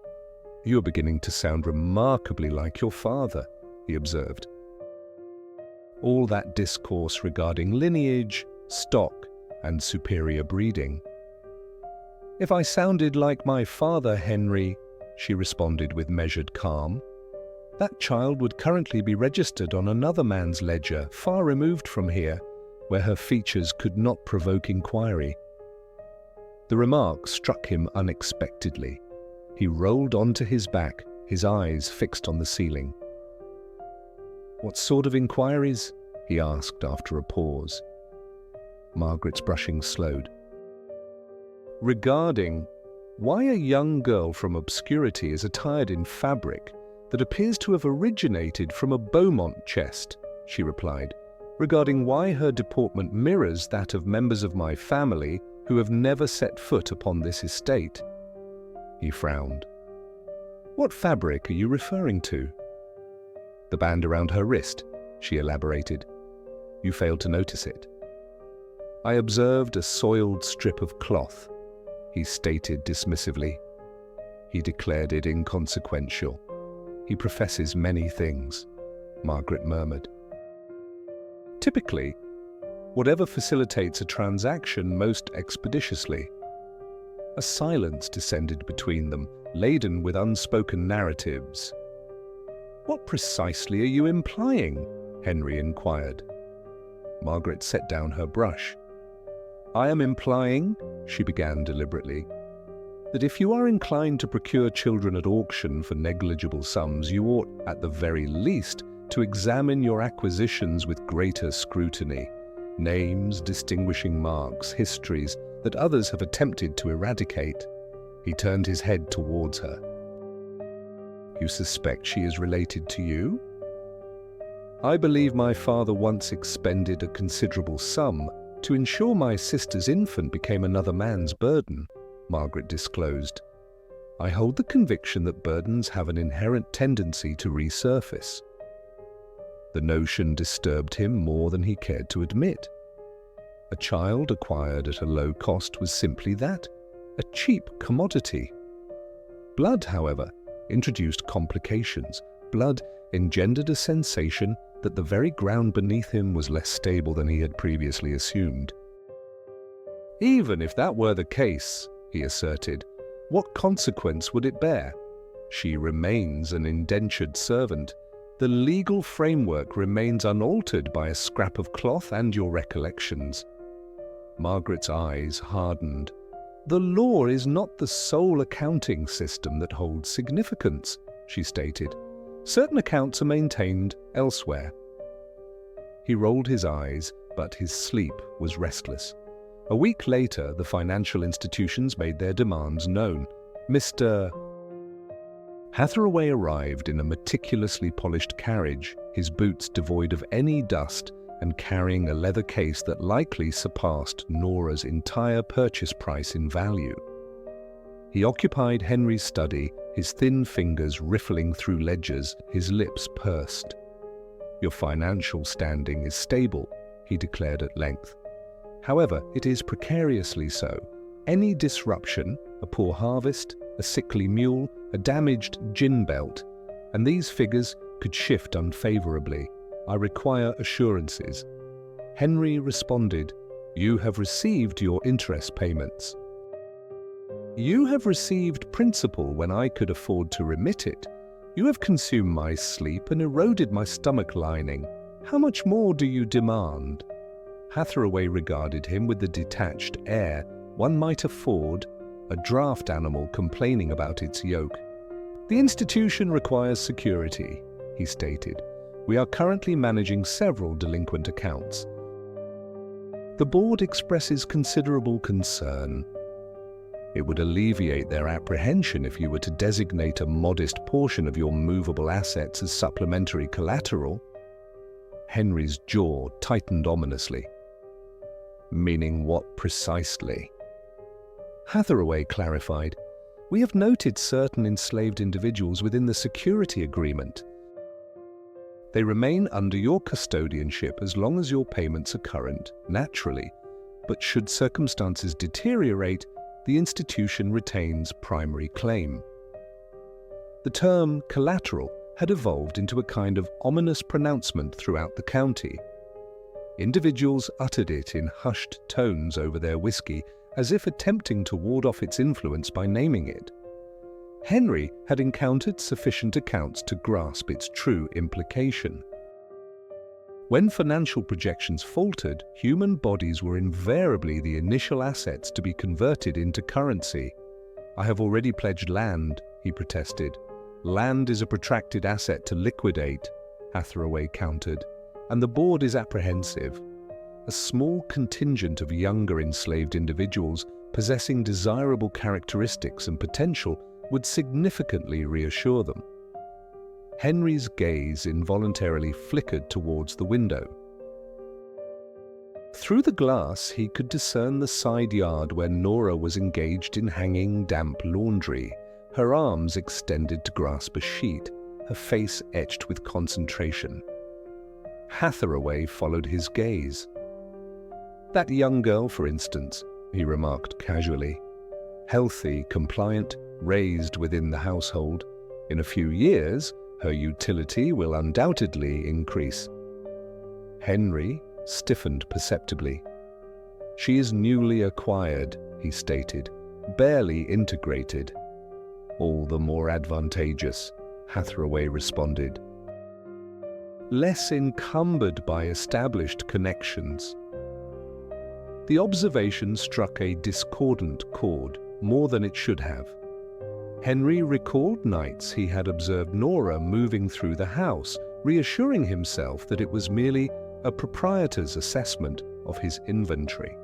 "You are beginning to sound remarkably like your father," he observed. all that discourse regarding lineage, stock, and superior breeding. "If I sounded like my father, Henry," she responded with measured calm, "that child would currently be registered on another man's ledger, far removed from here, where her features could not provoke inquiry." The remark struck him unexpectedly. He rolled onto his back, his eyes fixed on the ceiling. "What sort of inquiries?" he asked after a pause. Margaret's brushing slowed. "Regarding why a young girl from obscurity is attired in fabric that appears to have originated from a Beaumont chest," she replied. "Regarding why her deportment mirrors that of members of my family who have never set foot upon this estate." He frowned. "What fabric are you referring to?" "The band around her wrist," she elaborated. "You failed to notice it." "I observed a soiled strip of cloth," he stated dismissively. "He declared it inconsequential. He professes many things," Margaret murmured. "Typically, whatever facilitates a transaction most expeditiously." A silence descended between them, laden with unspoken narratives. "What precisely are you implying?" Henry inquired. Margaret set down her brush. "I am implying," she began deliberately, "that if you are inclined to procure children at auction for negligible sums, you ought, at the very least, to examine your acquisitions with greater scrutiny. Names, distinguishing marks, histories that others have attempted to eradicate." He turned his head towards her. "You suspect she is related to you?" "I believe my father once expended a considerable sum to ensure my sister's infant became another man's burden," Margaret disclosed. "I hold the conviction that burdens have an inherent tendency to resurface." The notion disturbed him more than he cared to admit. A child acquired at a low cost was simply that, a cheap commodity. Blood, however, introduced complications. Blood engendered a sensation that the very ground beneath him was less stable than he had previously assumed. "Even if that were the case," he asserted, "what consequence would it bear? She remains an indentured servant. The legal framework remains unaltered by a scrap of cloth and your recollections." Margaret's eyes hardened. "The law is not the sole accounting system that holds significance," she stated. "Certain accounts are maintained elsewhere." He rolled his eyes, but his sleep was restless. A week later, the financial institutions made their demands known. Mr. Hathaway arrived in a meticulously polished carriage, his boots devoid of any dust and carrying a leather case that likely surpassed Nora's entire purchase price in value. He occupied Henry's study, his thin fingers riffling through ledgers, his lips pursed. "Your financial standing is stable," he declared at length. "However, it is precariously so. Any disruption, a poor harvest, a sickly mule, a damaged gin belt, and these figures could shift unfavorably. I require assurances." Henry responded, "You have received your interest payments." "You have received principal when I could afford to remit it. You have consumed my sleep and eroded my stomach lining. How much more do you demand?" Hathaway regarded him with the detached air one might afford a draft animal complaining about its yoke. "The institution requires security," he stated. "We are currently managing several delinquent accounts. The board expresses considerable concern. It would alleviate their apprehension if you were to designate a modest portion of your movable assets as supplementary collateral." Henry's jaw tightened ominously. "Meaning what precisely?" Hathaway clarified, "We have noted certain enslaved individuals within the security agreement. They remain under your custodianship as long as your payments are current, naturally, but should circumstances deteriorate, the institution retains primary claim." The term collateral had evolved into a kind of ominous pronouncement throughout the county. Individuals uttered it in hushed tones over their whiskey, as if attempting to ward off its influence by naming it. Henry had encountered sufficient accounts to grasp its true implication. When financial projections faltered, human bodies were invariably the initial assets to be converted into currency. "I have already pledged land," he protested. "Land is a protracted asset to liquidate," Hathaway countered, "and the board is apprehensive. A small contingent of younger enslaved individuals possessing desirable characteristics and potential would significantly reassure them." Henry's gaze involuntarily flickered towards the window. Through the glass, he could discern the side yard where Nora was engaged in hanging damp laundry, her arms extended to grasp a sheet, her face etched with concentration. Hathaway followed his gaze. "That young girl, for instance," he remarked casually. "Healthy, compliant, raised within the household. In a few years, her utility will undoubtedly increase." Henry stiffened perceptibly. "She is newly acquired," he stated, "barely integrated." "All the more advantageous," Hathaway responded. "Less encumbered by established connections." The observation struck a discordant chord, more than it should have. Henry recalled nights he had observed Nora moving through the house, reassuring himself that it was merely a proprietor's assessment of his inventory.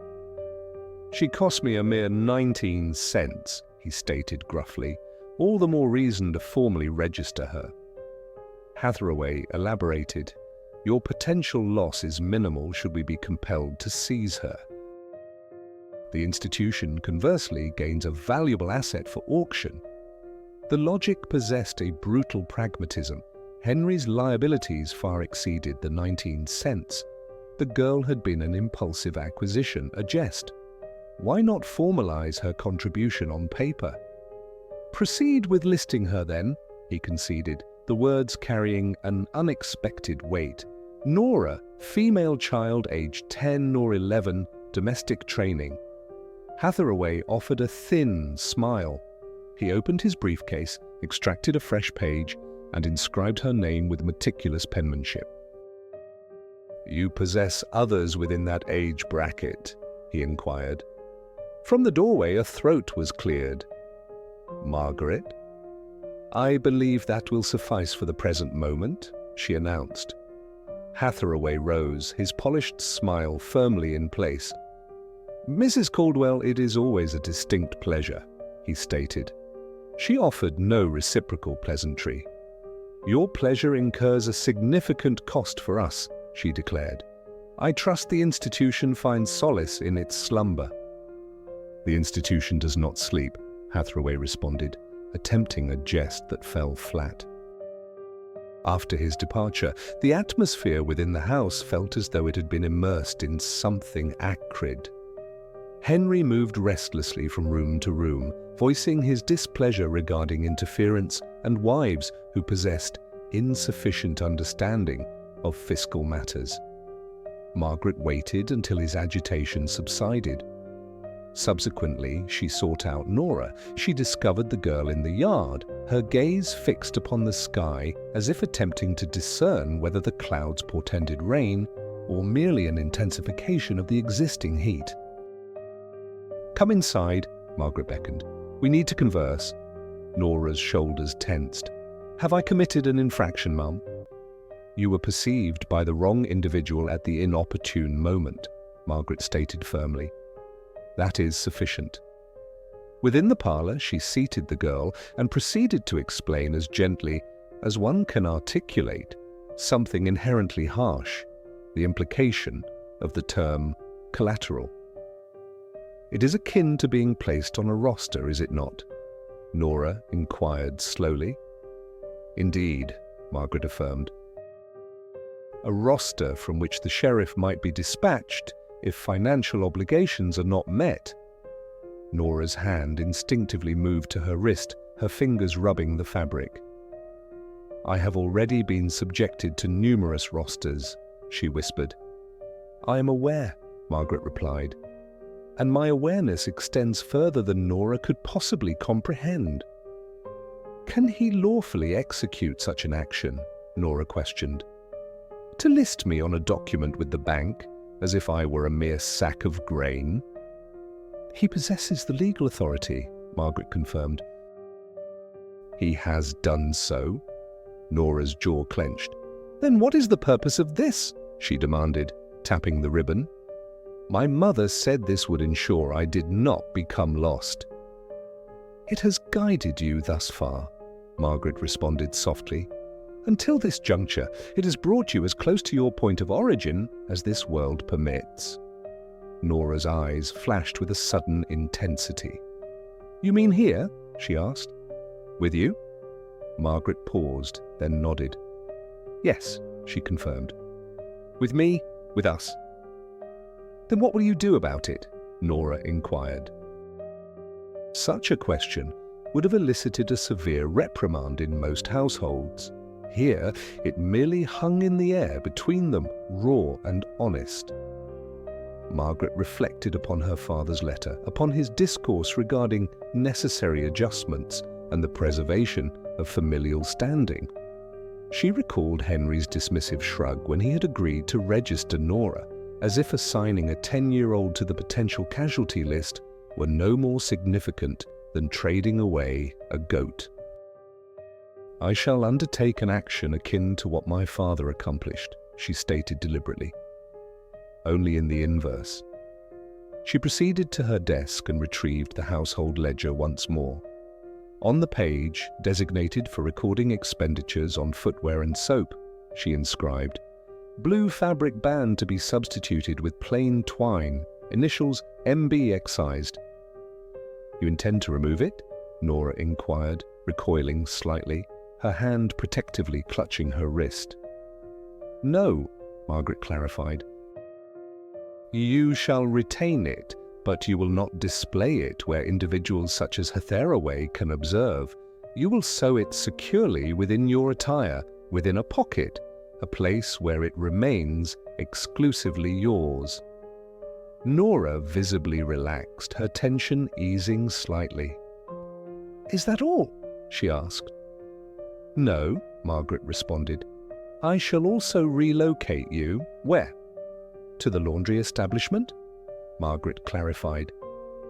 "She cost me a mere 19 cents, he stated gruffly, "all the more reason to formally register her." Hathaway elaborated, "Your potential loss is minimal should we be compelled to seize her. The institution, conversely, gains a valuable asset for auction." The logic possessed a brutal pragmatism. Henry's liabilities far exceeded the 19 cents. The girl had been an impulsive acquisition, a jest. Why not formalize her contribution on paper? "Proceed with listing her then," he conceded, the words carrying an unexpected weight. "Nora, female child aged 10 or 11, domestic training." Hathaway offered a thin smile. He opened his briefcase, extracted a fresh page, and inscribed her name with meticulous penmanship. "You possess others within that age bracket?" he inquired. From the doorway, a throat was cleared. "Margaret?" "I believe that will suffice for the present moment," she announced. Hathaway rose, his polished smile firmly in place. "Mrs. Caldwell, it is always a distinct pleasure," he stated. She offered no reciprocal pleasantry. "Your pleasure incurs a significant cost for us," she declared. "I trust the institution finds solace in its slumber." "The institution does not sleep," Hathaway responded, attempting a jest that fell flat. After his departure, the atmosphere within the house felt as though it had been immersed in something acrid. Henry moved restlessly from room to room, voicing his displeasure regarding interference and wives who possessed insufficient understanding of fiscal matters. Margaret waited until his agitation subsided. Subsequently, she sought out Nora. She discovered the girl in the yard, her gaze fixed upon the sky as if attempting to discern whether the clouds portended rain or merely an intensification of the existing heat. "Come inside," Margaret beckoned. "We need to converse." Nora's shoulders tensed. "Have I committed an infraction, Mum?" "You were perceived by the wrong individual at the inopportune moment," Margaret stated firmly. "That is sufficient." Within the parlor, she seated the girl and proceeded to explain as gently as one can articulate something inherently harsh, the implication of the term collateral. "It is akin to being placed on a roster, is it not?" Nora inquired slowly. "Indeed," Margaret affirmed. "A roster from which the sheriff might be dispatched if financial obligations are not met." Nora's hand instinctively moved to her wrist, her fingers rubbing the fabric. "I have already been subjected to numerous rosters," she whispered. "I am aware," Margaret replied, "and my awareness extends further than Nora could possibly comprehend." "Can he lawfully execute such an action?" Nora questioned. "To list me on a document with the bank, as if I were a mere sack of grain?" "He possesses the legal authority," Margaret confirmed. "He has done so?" Nora's jaw clenched. "Then what is the purpose of this?" she demanded, tapping the ribbon. "My mother said this would ensure I did not become lost." "It has guided you thus far," Margaret responded softly. "Until this juncture, it has brought you as close to your point of origin as this world permits." Nora's eyes flashed with a sudden intensity. "You mean here?" she asked. "With you?" Margaret paused, then nodded. "Yes," she confirmed. "With me, with us." "Then what will you do about it?" Nora inquired. Such a question would have elicited a severe reprimand in most households. Here, it merely hung in the air between them, raw and honest. Margaret reflected upon her father's letter, upon his discourse regarding necessary adjustments and the preservation of familial standing. She recalled Henry's dismissive shrug when he had agreed to register Nora, as if assigning a 10-year-old to the potential casualty list were no more significant than trading away a goat. "I shall undertake an action akin to what my father accomplished," she stated deliberately. "Only in the inverse." She proceeded to her desk and retrieved the household ledger once more. On the page, designated for recording expenditures on footwear and soap, she inscribed, "Blue fabric band to be substituted with plain twine, initials MB excised." "You intend to remove it?" Nora inquired, recoiling slightly, her hand protectively clutching her wrist. "No," Margaret clarified. "You shall retain it, but you will not display it where individuals such as Hathaway can observe. You will sew it securely within your attire, within a pocket, a place where it remains exclusively yours." Nora visibly relaxed, her tension easing slightly. "Is that all?" she asked. "No," Margaret responded. "I shall also relocate you." "Where?" "To the laundry establishment," Margaret clarified.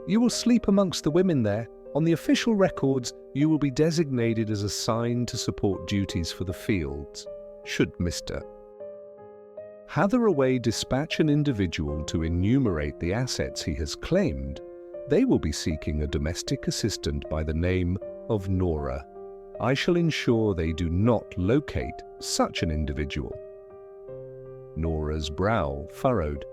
"You will sleep amongst the women there. On the official records, you will be designated as assigned to support duties for the fields. Should Mr. Hathaway dispatch an individual to enumerate the assets he has claimed, they will be seeking a domestic assistant by the name of Nora. I shall ensure they do not locate such an individual." Nora's brow furrowed.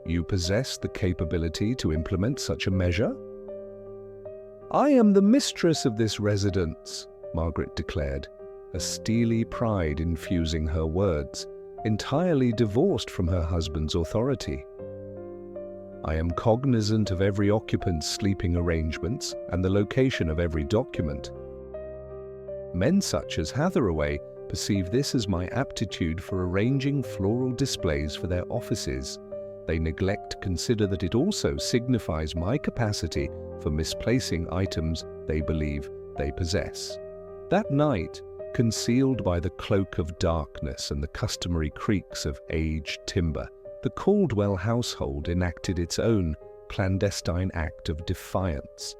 "You possess the capability to implement such a measure?" "I am the mistress of this residence," Margaret declared, a steely pride infusing her words, entirely divorced from her husband's authority. "I am cognizant of every occupant's sleeping arrangements and the location of every document. Men such as Hathaway perceive this as my aptitude for arranging floral displays for their offices. They neglect to consider that it also signifies my capacity for misplacing items they believe they possess." That night, concealed by the cloak of darkness and the customary creaks of aged timber, the Caldwell household enacted its own clandestine act of defiance.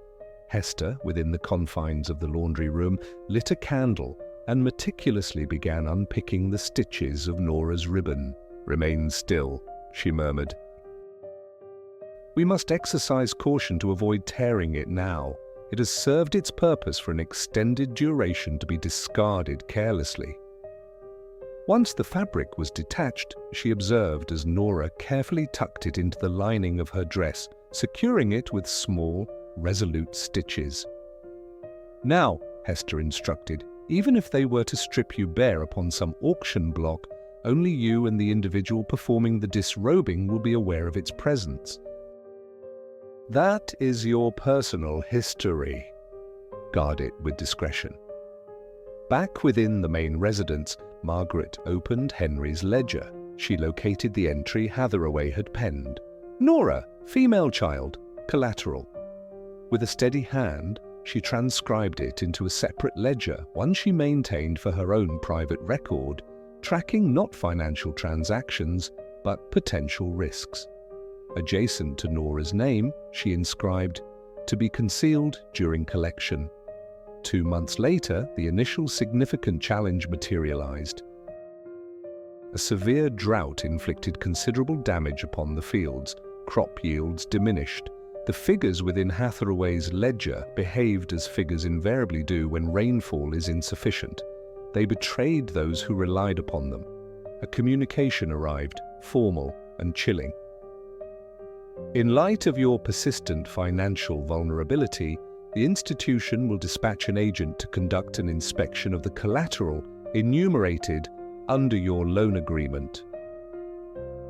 Hester, within the confines of the laundry room, lit a candle and meticulously began unpicking the stitches of Nora's ribbon. "Remain still," she murmured. "We must exercise caution to avoid tearing it now. It has served its purpose for an extended duration to be discarded carelessly." Once the fabric was detached, she observed as Nora carefully tucked it into the lining of her dress, securing it with small, resolute stitches. "Now," Hester instructed, "even if they were to strip you bare upon some auction block, only you and the individual performing the disrobing will be aware of its presence. That is your personal history. Guard it with discretion." Back within the main residence, Margaret opened Henry's ledger. she located the entry Hathaway had penned. Nora, female child, collateral. With a steady hand, she transcribed it into a separate ledger, one she maintained for her own private record, tracking not financial transactions, but potential risks. Adjacent to Nora's name, she inscribed, "To be concealed during collection." 2 months later, the initial significant challenge materialized. A severe drought inflicted considerable damage upon the fields. Crop yields diminished. The figures within Hathaway's ledger behaved as figures invariably do when rainfall is insufficient. They betrayed those who relied upon them. A communication arrived, formal and chilling. In light of your persistent financial vulnerability, the institution will dispatch an agent to conduct an inspection of the collateral enumerated under your loan agreement.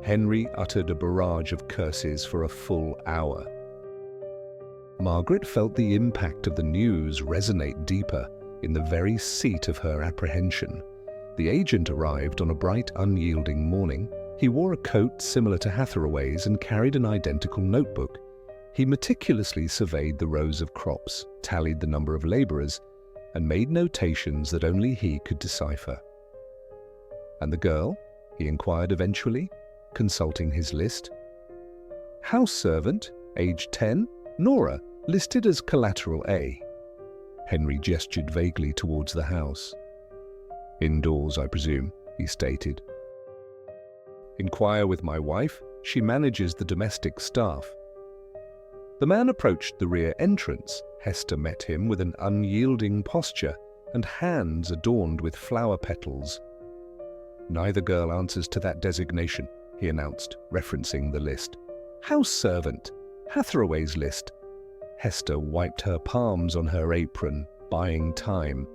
Henry uttered a barrage of curses for a full hour. Margaret felt the impact of the news resonate deeper in the very seat of her apprehension. The agent arrived on a bright, unyielding morning. He wore a coat similar to Hathaway's and carried an identical notebook. He meticulously surveyed the rows of crops, tallied the number of laborers, and made notations that only he could decipher. "And the girl?" he inquired eventually, consulting his list. "House servant, age 10, Nora, listed as collateral A." Henry gestured vaguely towards the house. "Indoors, I presume," he stated. "Inquire with my wife. She manages the domestic staff." The man approached the rear entrance. Hester met him with an unyielding posture and hands adorned with flower petals. "Neither girl answers to that designation," he announced, referencing the list. "House servant, Hathaway's list." Hester wiped her palms on her apron, buying time.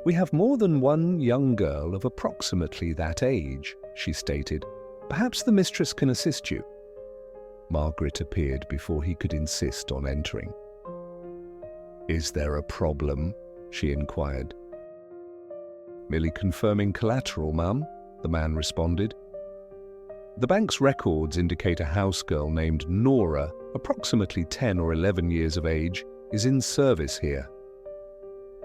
"We have more than one young girl of approximately that age," she stated. "Perhaps the mistress can assist you." Margaret appeared before he could insist on entering. "Is there a problem?" she inquired. "Merely confirming collateral, ma'am," the man responded. "The bank's records indicate a house girl named Nora, approximately 10 or 11 years of age, is in service here."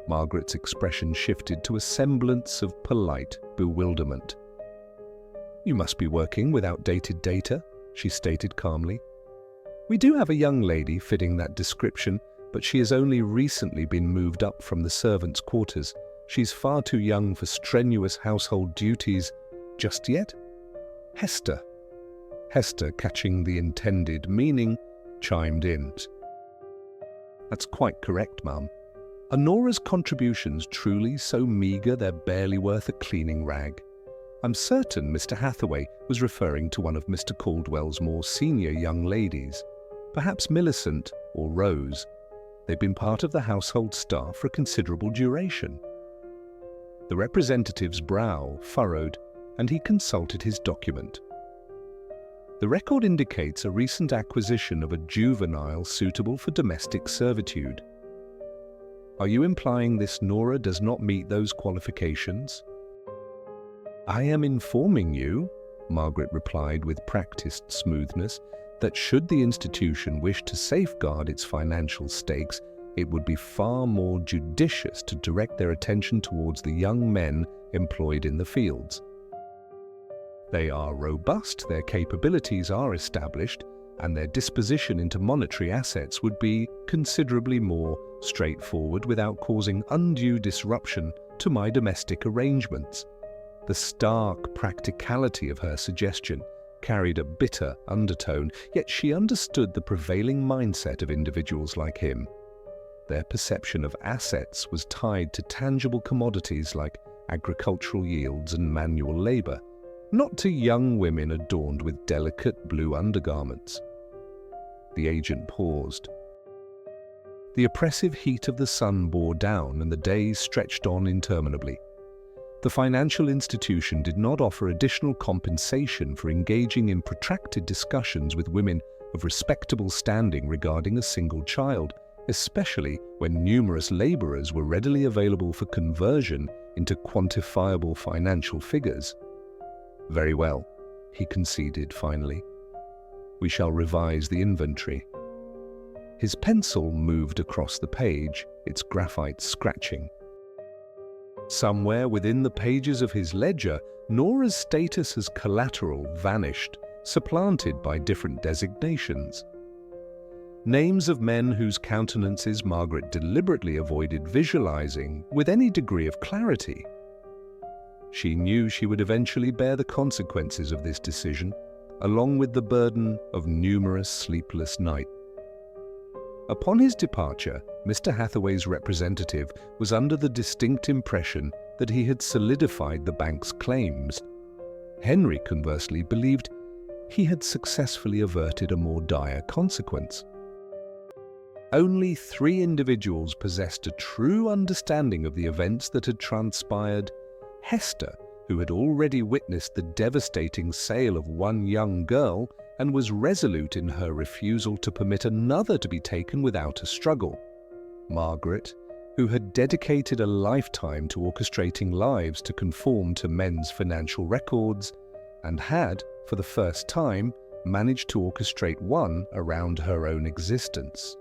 Margaret's expression shifted to a semblance of polite bewilderment. "You must be working with outdated data," she stated calmly. "We do have a young lady fitting that description, but she has only recently been moved up from the servants' quarters. She's far too young for strenuous household duties just yet." Hester, catching the intended meaning, chimed in. "That's quite correct, ma'am. Are Nora's contributions truly so meagre they're barely worth a cleaning rag? I'm certain Mr. Hathaway was referring to one of Mr. Caldwell's more senior young ladies, perhaps Millicent or Rose. They've been part of the household staff for a considerable duration." The representative's brow furrowed, and he consulted his document. "The record indicates a recent acquisition of a juvenile suitable for domestic servitude. Are you implying this Nora does not meet those qualifications?" "I am informing you," Margaret replied with practiced smoothness, "that should the institution wish to safeguard its financial stakes, it would be far more judicious to direct their attention towards the young men employed in the fields. They are robust, their capabilities are established, and their disposition into monetary assets would be considerably more straightforward without causing undue disruption to my domestic arrangements." The stark practicality of her suggestion carried a bitter undertone, yet she understood the prevailing mindset of individuals like him. Their perception of assets was tied to tangible commodities like agricultural yields and manual labor, not to young women adorned with delicate blue undergarments. The agent paused. The oppressive heat of the sun bore down and the days stretched on interminably. The financial institution did not offer additional compensation for engaging in protracted discussions with women of respectable standing regarding a single child, especially when numerous laborers were readily available for conversion into quantifiable financial figures. "Very well," he conceded finally. "We shall revise the inventory." His pencil moved across the page, its graphite scratching. Somewhere within the pages of his ledger, Nora's status as collateral vanished, supplanted by different designations. Names of men whose countenances Margaret deliberately avoided visualizing with any degree of clarity. She knew she would eventually bear the consequences of this decision, along with the burden of numerous sleepless nights. Upon his departure, Mr. Hathaway's representative was under the distinct impression that he had solidified the bank's claims. Henry, conversely, believed he had successfully averted a more dire consequence. Only 3 individuals possessed a true understanding of the events that had transpired: Hester, who had already witnessed the devastating sale of one young girl and was resolute in her refusal to permit another to be taken without a struggle; Margaret, who had dedicated a lifetime to orchestrating lives to conform to men's financial records, and had, for the first time, managed to orchestrate one around her own existence;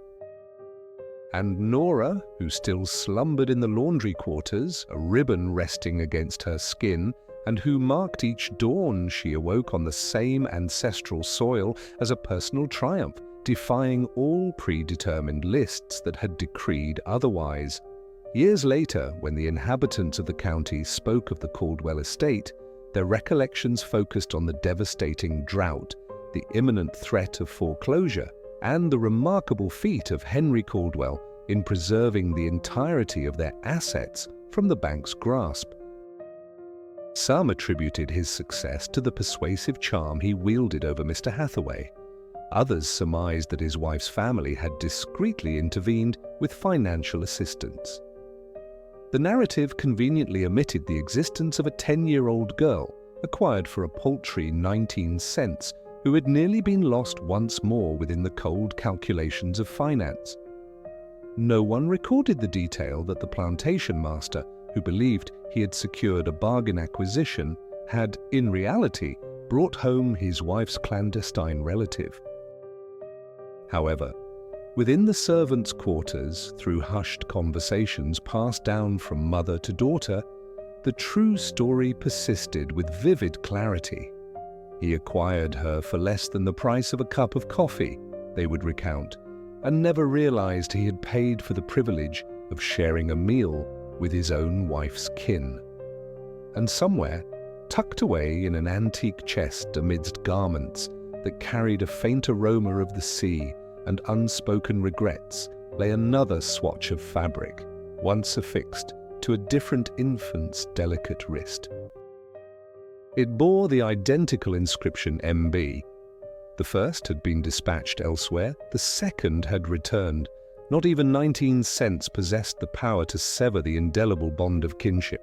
and Nora, who still slumbered in the laundry quarters, a ribbon resting against her skin, and who marked each dawn she awoke on the same ancestral soil as a personal triumph, defying all predetermined lists that had decreed otherwise. Years later, when the inhabitants of the county spoke of the Caldwell estate, their recollections focused on the devastating drought, the imminent threat of foreclosure, and the remarkable feat of Henry Caldwell in preserving the entirety of their assets from the bank's grasp. Some attributed his success to the persuasive charm he wielded over Mr. Hathaway. Others surmised that his wife's family had discreetly intervened with financial assistance. The narrative conveniently omitted the existence of a 10-year-old girl, acquired for a paltry 19 cents, who had nearly been lost once more within the cold calculations of finance. No one recorded the detail that the plantation master, who believed he had secured a bargain acquisition, had, in reality, brought home his wife's clandestine relative. However, within the servants' quarters, through hushed conversations passed down from mother to daughter, the true story persisted with vivid clarity. He acquired her for less than the price of a cup of coffee, they would recount, and never realized he had paid for the privilege of sharing a meal with his own wife's kin. And somewhere, tucked away in an antique chest amidst garments that carried a faint aroma of the sea and unspoken regrets, lay another swatch of fabric, once affixed to a different infant's delicate wrist. It bore the identical inscription MB. The first had been dispatched elsewhere, the second had returned. Not even 19 cents possessed the power to sever the indelible bond of kinship.